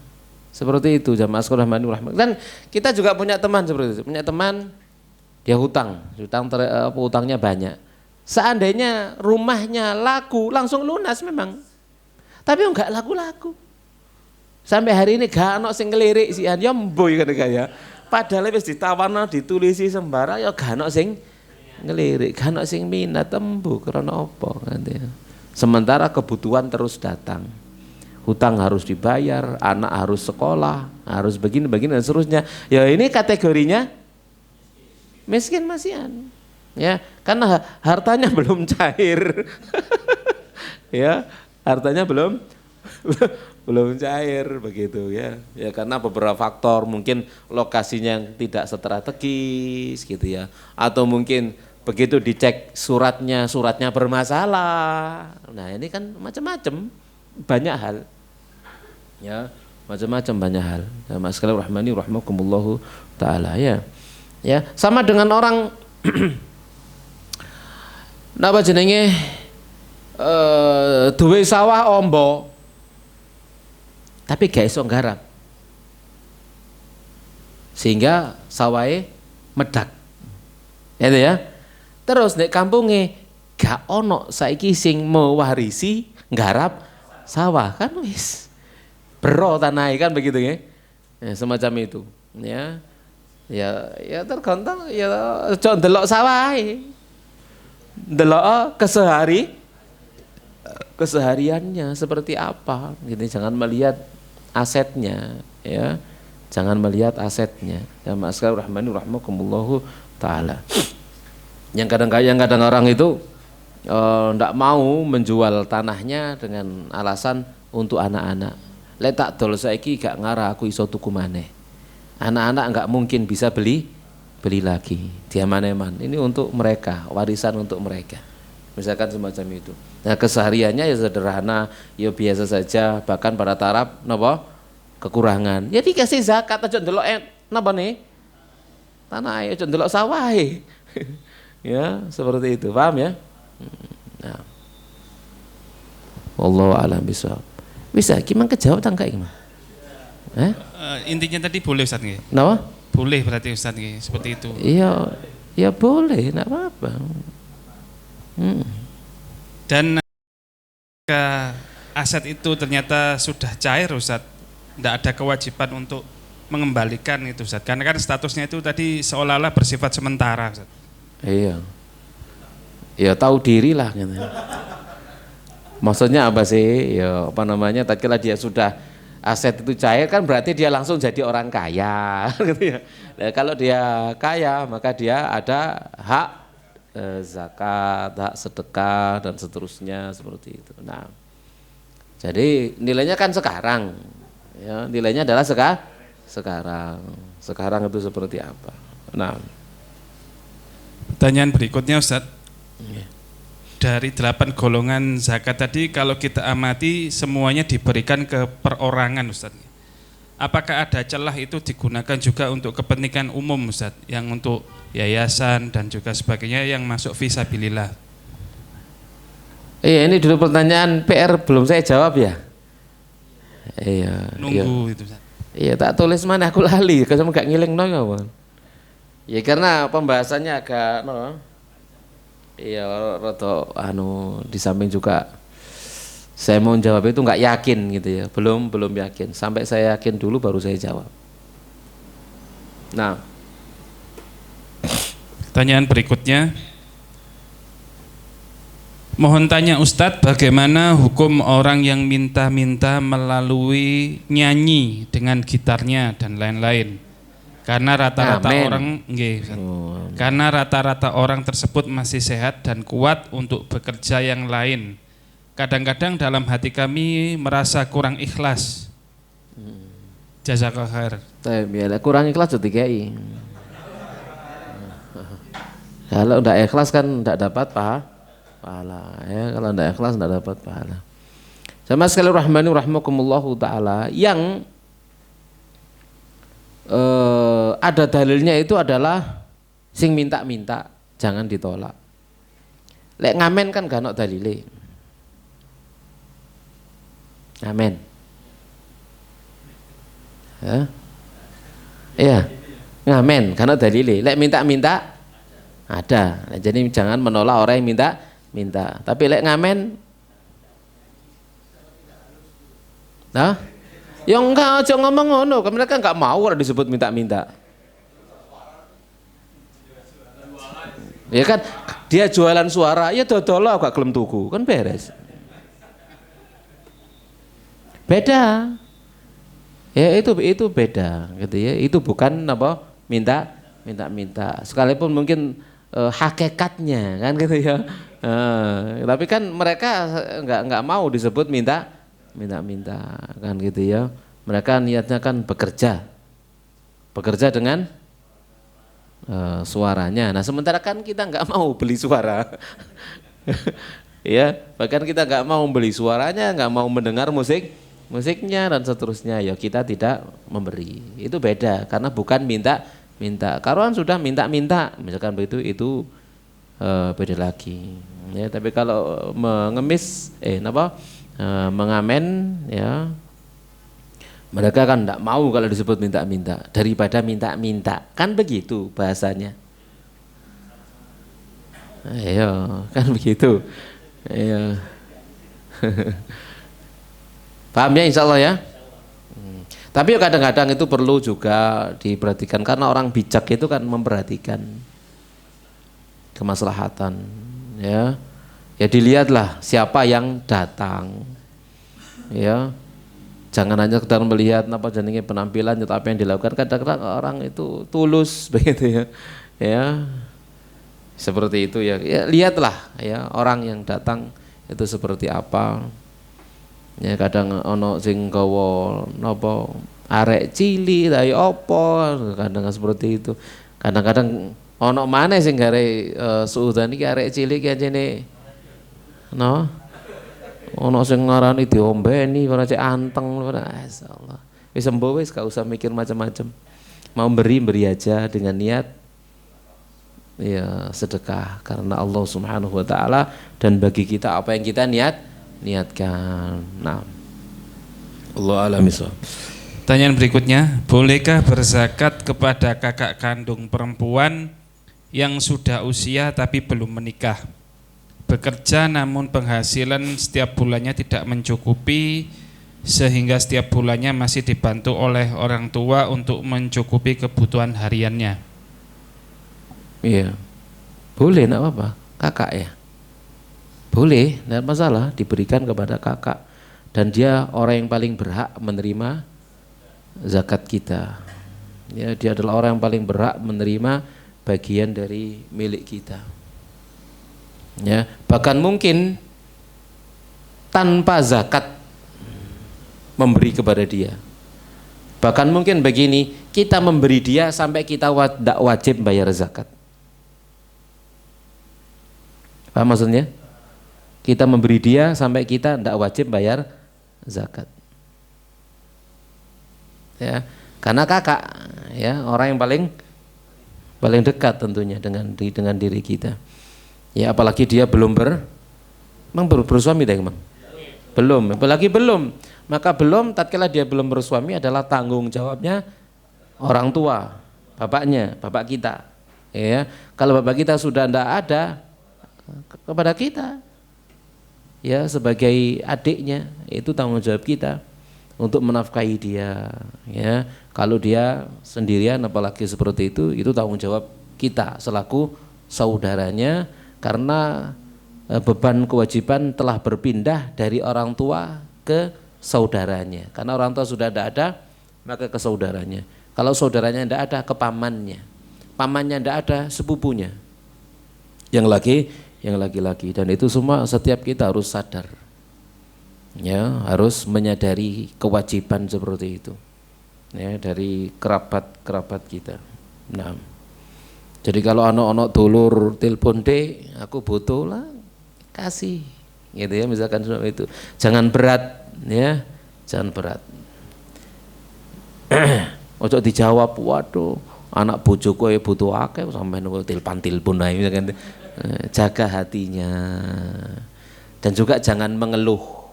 Seperti itu jamaah sekolah mani rahmat. Dan kita juga punya teman seperti itu. Punya teman dia hutangnya banyak. Seandainya rumahnya laku langsung lunas memang. Tapi enggak laku-laku. Sampai hari ini gak ono sing ngelirik sian ya mboy kan ya. Padahal wis ditawarno ditulisi sembara ya gak ono sing ngelirik, gak ono sing minat tembu karena apa kan ya. Sementara kebutuhan terus datang. Hutang harus dibayar, anak harus sekolah, harus begini dan seterusnya. Ya ini kategorinya miskin masihan. Ya, karena hartanya belum cair. Ya, hartanya belum cair begitu ya. Ya karena beberapa faktor, mungkin lokasinya yang tidak strategis gitu ya. Atau mungkin begitu dicek suratnya bermasalah. Nah, ini kan macam-macam, banyak hal. Ya, macam-macam banyak hal. Ya, Mas sekalian rahmani rahmakumullahu taala ya. Ya, sama dengan orang napa jenenge duwe sawah ombo tapi gak iso nggarap. Sehingga sawahe medak. Ya ya. Terus nek kampunge gak ono saiki sing mewarisi nggarap sawah kan wis bero tanah kan begitu ya. Ya semacam itu ya. Ya tergantung ya aja ndelok sawahe. Ndelok kesehariannya seperti apa gitu, jangan melihat asetnya ya. Jangan melihat asetnya. Ya ma'askar rahmani rahmakumullahu taala. Yang kadang orang itu ndak mau menjual tanahnya dengan alasan untuk anak-anak. Lek tak dol saiki gak ngarah aku iso tuku maneh. Anak-anak enggak mungkin bisa beli beli lagi, diaman-eman. Ini untuk mereka, warisan untuk mereka. Misalkan semacam itu. Nah, kesehariannya ya sederhana, ya biasa saja, bahkan pada taraf napa? Kekurangan. Ya dikasih zakat aja ndelok napa nih? Tanah aja ndelok sawah. Ya, seperti itu. Paham ya? Nah. Wallahu a'lam bishawab. Bisa gimana kejawab tangga gimana? Intinya tadi boleh Ustaz nggih. Napa? Boleh berarti Ustaz nggih, seperti itu. Iya, ya boleh, enggak apa-apa. Dan ke aset itu ternyata sudah cair Ustaz, tidak ada kewajiban untuk mengembalikan itu Ustaz, karena kan statusnya itu tadi seolah-olah bersifat sementara Ustaz. Iya, ya tahu diri lah gitu. Maksudnya apa sih? Ya apa namanya? Tatkala dia sudah aset itu cair kan berarti dia langsung jadi orang kaya, gitu ya. Nah, kalau dia kaya maka dia ada hak zakat, hak sedekah dan seterusnya seperti itu. Nah, jadi nilainya kan sekarang, ya nilainya adalah sekarang. Sekarang itu seperti apa? Nah, pertanyaan berikutnya Ustaz. ya. Dari 8 golongan zakat tadi, kalau kita amati semuanya diberikan ke perorangan Ustaz. Apakah ada celah itu digunakan juga untuk kepentingan umum Ustaz, yang untuk yayasan dan juga sebagainya yang masuk fisabilillah? Iya, ini dulu pertanyaan PR belum saya jawab ya. Iya. Nunggu iya. itu Ustaz. Iya, tak tulis mana aku lali, kamu gak ngiling no ya, Bang. Ya karena pembahasannya agak iya rada di samping juga saya mau jawab itu nggak yakin gitu ya, belum yakin, sampai saya yakin dulu baru saya jawab. Nah, pertanyaan berikutnya, mohon tanya Ustadz, bagaimana hukum orang yang minta-minta melalui nyanyi dengan gitarnya dan lain-lain? Karena rata-rata orang karena rata-rata orang tersebut masih sehat dan kuat untuk bekerja yang lain. Kadang-kadang dalam hati kami merasa kurang ikhlas. Jazakallahu khair. Biar kurang ikhlas jadi KI. Kalau tidak ikhlas kan tidak dapat pahala. Ya, kalau tidak ikhlas tidak dapat pahala. Sama sekali rahmani rahimakumullahu taala, yang ada dalilnya itu adalah sing minta-minta jangan ditolak. Lek ngamen kan gak ono dalile. Amen. Ya. Iya. Ngamen karena dalile. Lek minta-minta ada. Nah, jadi jangan menolak orang yang minta. Tapi lek ngamen, nah, ya enggak, aja ngomong ngono, mereka enggak mau kalau disebut minta-minta. Ya kan, dia jualan suara, ya dodol gak gelem tuku, kan beres. Beda. Ya itu beda gitu ya. Itu bukan apa minta. Sekalipun mungkin hakikatnya kan gitu ya. Tapi kan mereka enggak mau disebut minta kan gitu ya. Mereka niatnya kan bekerja dengan suaranya. Nah sementara kan kita nggak mau beli suara. Ya, bahkan kita nggak mau beli suaranya, nggak mau mendengar musiknya dan seterusnya. Ya kita tidak memberi. Itu beda karena bukan minta. Karuan sudah minta, misalkan begitu, itu beda lagi. Ya, tapi kalau mengemis mengamen, ya mereka kan tidak mau kalau disebut minta-minta, daripada minta-minta, kan begitu bahasanya. Ayo, kan begitu. Ayo. Paham ya, insya Allah ya. Tapi kadang-kadang itu perlu juga diperhatikan, karena orang bijak itu kan memperhatikan kemaslahatan, ya. Ya dilihatlah siapa yang datang, ya. Jangan hanya sekedar melihat apa jenenge penampilan, tetapi yang dilakukan kadang-kadang orang itu tulus begitu ya. Ya. Seperti itu ya. Ya lihatlah ya orang yang datang itu seperti apa. Ya kadang ono sing gawa napa arek cili ta apa, kadang seperti itu. Kadang-kadang ono maneh sing gare suudan iki arek cilik ajene no. Ono sing ngarani diombeni ora cek anteng masyaallah. Wis sembuh wis gak usah mikir macam-macam. Mau beri aja dengan niat ya sedekah karena Allah Subhanahu wa taala dan bagi kita apa yang kita niatkan. Nah. Allah alam bisawab. Pertanyaan berikutnya, bolehkah berzakat kepada kakak kandung perempuan yang sudah usia tapi belum menikah? Bekerja namun penghasilan setiap bulannya tidak mencukupi sehingga setiap bulannya masih dibantu oleh orang tua untuk mencukupi kebutuhan hariannya. Iya. Boleh, enggak apa-apa. Kakak ya. Boleh, enggak masalah diberikan kepada kakak dan dia orang yang paling berhak menerima zakat kita. Ya, dia adalah orang yang paling berhak menerima bagian dari milik kita. Ya, bahkan mungkin tanpa zakat memberi kepada dia. Bahkan mungkin begini, kita memberi dia sampai kita tidak wajib bayar zakat. Paham maksudnya? Kita memberi dia sampai kita tidak wajib bayar zakat. Ya, karena kakak ya orang yang paling dekat tentunya dengan diri kita. Ya apalagi dia belum bersuami dah emang. Belum, apalagi belum. Maka belum tatkala dia belum bersuami adalah tanggung jawabnya orang tua, bapak kita. Ya, kalau bapak kita sudah tidak ada kepada kita ya sebagai adiknya itu tanggung jawab kita untuk menafkahi dia ya. Kalau dia sendirian apalagi seperti itu tanggung jawab kita selaku saudaranya karena beban kewajiban telah berpindah dari orang tua ke saudaranya. Karena orang tua sudah tidak ada maka ke saudaranya. Kalau saudaranya tidak ada ke pamannya. Pamannya tidak ada sepupunya. Yang laki-laki dan itu semua setiap kita harus sadar. Ya, harus menyadari kewajiban seperti itu. Ya, dari kerabat kita. Nah. Jadi kalau anak-anak dulur telepon dek, aku butuh lah, kasih, gitu ya misalkan itu. Jangan berat, ya, jangan berat. Ojo dijawab, waduh, anak bojoku ya butuh akeh, sampai nunggu telepon aja, misalkan. Jaga hatinya, dan juga jangan mengeluh.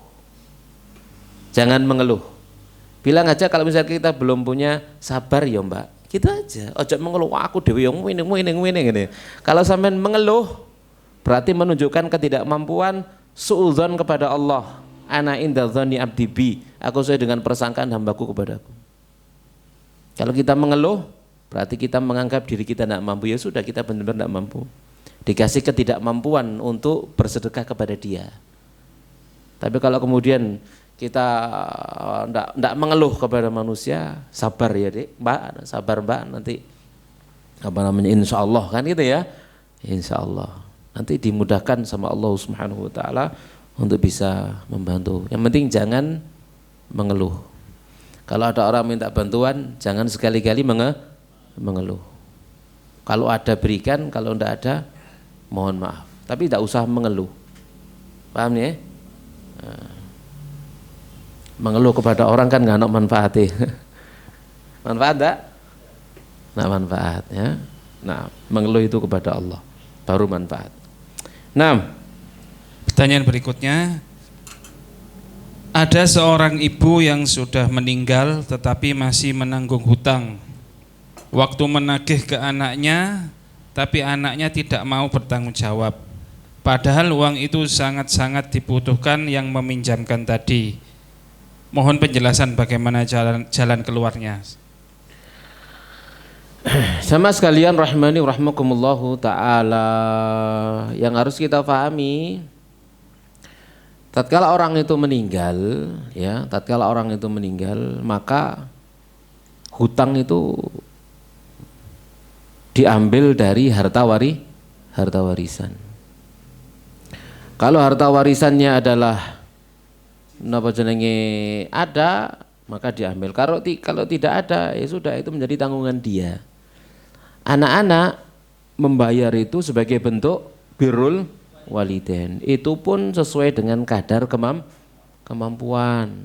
Jangan mengeluh. Bilang aja kalau misalnya kita belum punya sabar ya mbak. Gitu aja, ojo mengeluh aku dewe yang winning gitu. Kalau sampean mengeluh berarti menunjukkan ketidakmampuan suudzon kepada Allah. Ana inda dzanni abdi bi, aku sesuai dengan persangkaan hambaku kepadaku. Kalau kita mengeluh berarti kita menganggap diri kita tidak mampu. Ya sudah, kita benar-benar tidak mampu. Dikasih ketidakmampuan untuk bersedekah kepada dia. Tapi kalau kemudian kita tidak mengeluh kepada manusia, sabar ya dek, mbak, sabar mbak, nanti apa namanya, insya Allah kan gitu ya, insya Allah nanti dimudahkan sama Allah Subhanahu Wa Taala untuk bisa membantu. Yang penting jangan mengeluh. Kalau ada orang minta bantuan, jangan sekali-kali mengeluh. Kalau ada berikan, kalau tidak ada mohon maaf. Tapi tidak usah mengeluh. Paham ya? Mengeluh kepada orang kan nggak ada manfaatnya. Manfaat enggak? Nah manfaat ya. Nah mengeluh itu kepada Allah baru manfaat. Nah, pertanyaan berikutnya, ada seorang ibu yang sudah meninggal tetapi masih menanggung hutang. Waktu menagih ke anaknya, tapi anaknya tidak mau bertanggung jawab. Padahal uang itu sangat-sangat dibutuhkan yang meminjamkan tadi. Mohon penjelasan bagaimana jalan keluarnya. Sama sekalian rahimani rahmakumullahu ta'ala, yang harus kita pahami tatkala orang itu meninggal ya, tatkala orang itu meninggal maka hutang itu diambil dari harta warisan. Kalau harta warisannya adalah napa jenenge ada, maka diambil. Kalau tidak ada ya sudah, itu menjadi tanggungan dia. Anak-anak membayar itu sebagai bentuk birrul walidain. Itu pun sesuai dengan kadar kemampuan.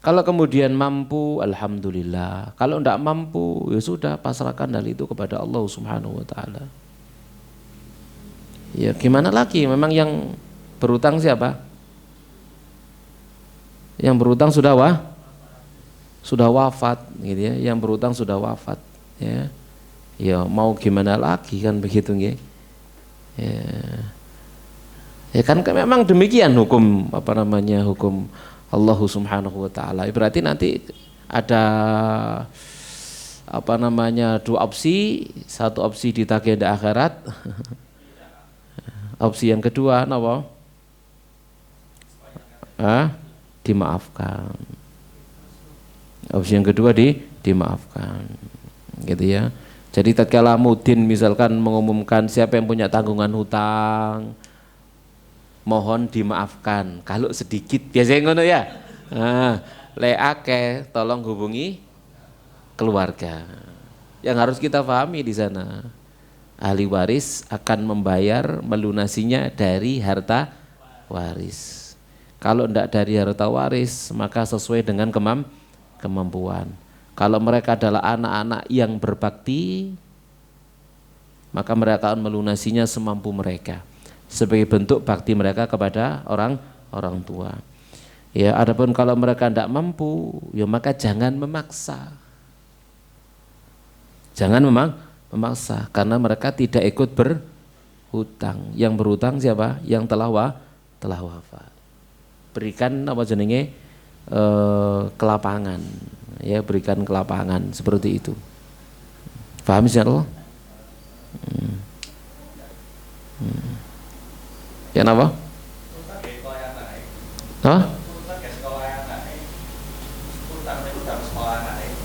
Kalau kemudian mampu, alhamdulillah. Kalau tidak mampu, ya sudah, pasrahkan hal itu kepada Allah Subhanahu wa taala. Ya gimana lagi? Memang yang berutang siapa? Yang berutang sudah wafat gitu ya. Yang berutang sudah wafat ya. Ya mau gimana lagi kan begitu nggih. Ya. Ya kan memang demikian hukum hukum Allah Subhanahu wa taala. Berarti nanti ada dua opsi, satu opsi ditagih di akhirat. Opsi yang kedua napa? Dimaafkan. Opsi yang kedua dimaafkan. Gitu ya. Jadi tatkala mudin misalkan mengumumkan siapa yang punya tanggungan hutang, mohon dimaafkan kalau sedikit, biasanya ngono ya. Le akeh tolong hubungi keluarga. Yang harus kita pahami di sana, ahli waris akan membayar melunasinya dari harta waris. Kalau tidak dari harta waris, maka sesuai dengan kemampuan. Kalau mereka adalah anak-anak yang berbakti, maka mereka akan melunasinya semampu mereka sebagai bentuk bakti mereka kepada orang tua. Ya, adapun kalau mereka tidak mampu, ya maka jangan memaksa. Jangan memaksa karena mereka tidak ikut berhutang. Yang berhutang siapa? Yang telah wafat. Berikan kelapangan. Ya, berikan kelapangan seperti itu. Paham insyaallah? Ya napa?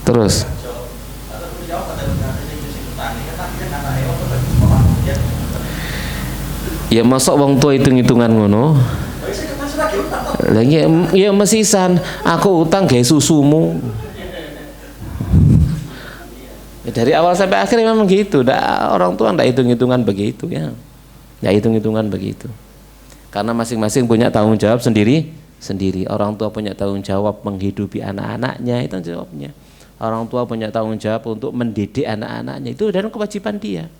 Terus ya masuk wong tua hitung-hitungan ngono. Lah ya mesisan aku utang gawe susumu. Dari awal sampai akhir memang gitu. Orang tua tidak hitung-hitungan begitu ya. Tidak hitung-hitungan begitu. Karena masing-masing punya tanggung jawab sendiri. Orang tua punya tanggung jawab menghidupi anak-anaknya, itu jawabnya. Orang tua punya tanggung jawab untuk mendidik anak-anaknya, itu dan kewajiban dia.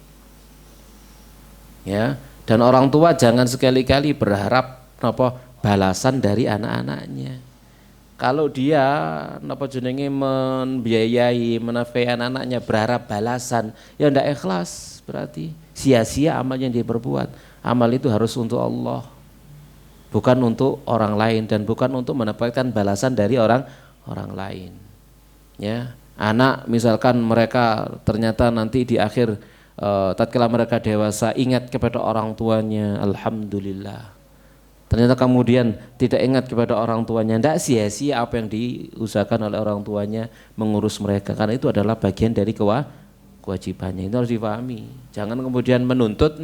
Ya, dan orang tua jangan sekali-kali berharap balasan dari anak-anaknya. Kalau dia membiayai, menafkahi anak-anaknya berharap balasan, ya tidak ikhlas, berarti sia-sia amal yang dia perbuat. Amal itu harus untuk Allah, bukan untuk orang lain dan bukan untuk mendapatkan balasan dari orang lain. Ya, anak misalkan mereka ternyata nanti di akhir tatkala mereka dewasa ingat kepada orang tuanya, alhamdulillah. Ternyata kemudian tidak ingat kepada orang tuanya, tidak sia-sia apa yang diusahakan oleh orang tuanya mengurus mereka, karena itu adalah bagian dari kewajibannya. Itu harus dipahami. Jangan kemudian menuntut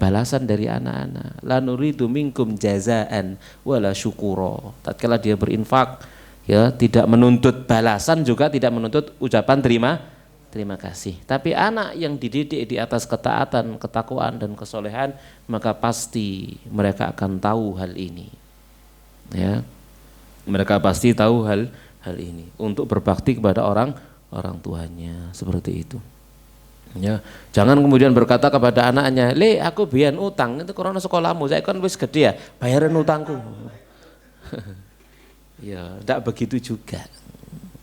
balasan dari anak-anak. La nuridu minkum jazaan wala syukura. Tatkala dia berinfak, ya tidak menuntut balasan juga tidak menuntut ucapan terima kasih. Tapi anak yang dididik di atas ketaatan, ketakwaan dan kesolehan, maka pasti mereka akan tahu hal ini. Ya, mereka pasti tahu hal ini untuk berbakti kepada orang tuanya, seperti itu. Ya, jangan kemudian berkata kepada anaknya, "Le, aku biyen utang itu karena sekolahmu, saya kan wis gede ya, bayarin utangku." Ya, tidak begitu juga.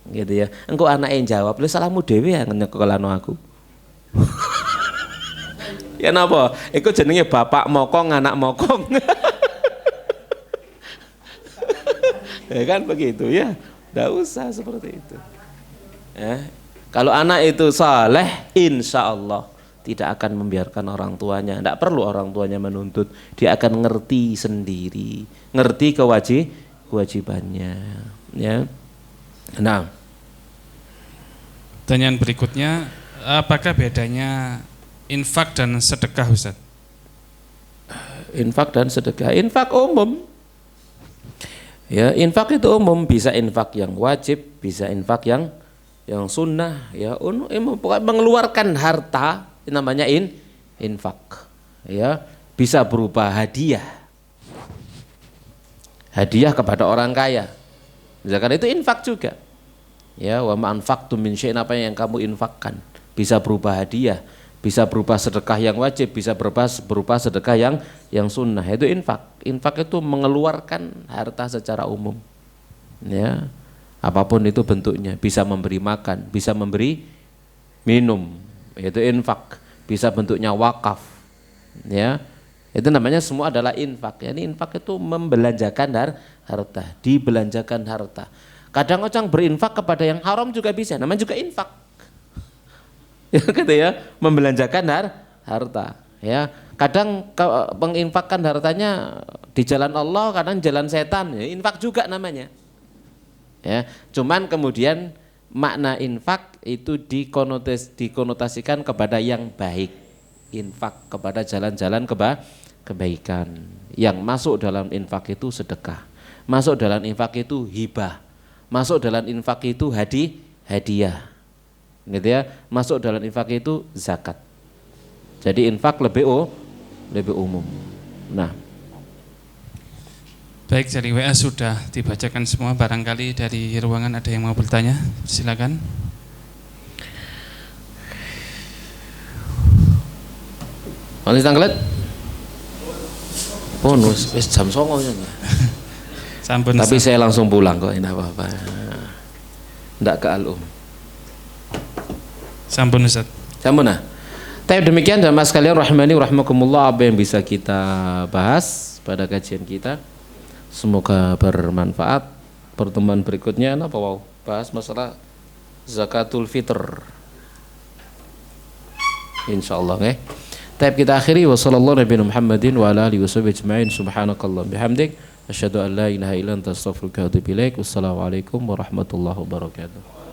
Gitu ya. Engko anake jawab, "Lho salahmu dhewe ya nyekolano aku." Ya napa? Iku jenenge bapak mokong, anak mokong. Ya kan begitu ya. Enggak usah seperti itu. Kalau anak itu saleh, insya Allah tidak akan membiarkan orang tuanya. Tidak perlu orang tuanya menuntut. Dia akan ngerti sendiri, ngerti kewajibannya. Ya. Nah, pertanyaan berikutnya, apakah bedanya infak dan sedekah, Ustaz? Infak dan sedekah, infak umum. Ya, infak itu umum, bisa infak yang wajib, bisa infak yang yang sunnah, ya pokoknya mengeluarkan harta namanya infak, ya bisa berupa hadiah kepada orang kaya, misalkan itu infak juga, ya wa ma anfaqtum min syai'in, apa yang kamu infakkan, bisa berupa hadiah, bisa berupa sedekah yang wajib, bisa berupa sedekah yang sunnah, itu infak. Infak itu mengeluarkan harta secara umum, ya apapun itu bentuknya, bisa memberi makan, bisa memberi minum, yaitu infak, bisa bentuknya wakaf, ya itu namanya semua adalah infak. Yani infak itu membelanjakan harta, dibelanjakan harta. Kadang orang berinfak kepada yang haram juga bisa, namanya juga infak. Ya gitu ya, membelanjakan harta, ya kadang menginfakkan hartanya di jalan Allah, kadang jalan setan, ya infak juga namanya. Ya, cuman kemudian makna infak itu dikonotasikan kepada yang baik, infak kepada jalan-jalan kebaikan. Yang masuk dalam infak itu sedekah, masuk dalam infak itu hibah, masuk dalam infak itu hadiah, gitu ya, masuk dalam infak itu zakat. Jadi infak lebih umum. Nah, baik, dari WA sudah dibacakan semua. Barangkali dari ruangan ada yang mau bertanya, silakan. Manis tanglet. Bonus, jam 09.00 ya. Sampun. Tapi saya langsung pulang kok, tidak apa-apa. Tidak ke alum. Sampun Ustaz. Sampun nah. Tapi demikian jamaah sekalian rahimani rahimakumullah, apa yang bisa kita bahas pada kajian kita. Semoga bermanfaat. Pertemuan berikutnya apa bahas masalah zakatul fitr. Insyaallah nggih. Tapi kita akhiri wa sallallahu nabiyana Muhammadin wa ala alihi washabihi ajmain. Subhanakallah bihamdik asyhadu an la ilaha illa anta astaghfiruka wa atubu ilaik. Wassalamualaikum warahmatullahi wabarakatuh.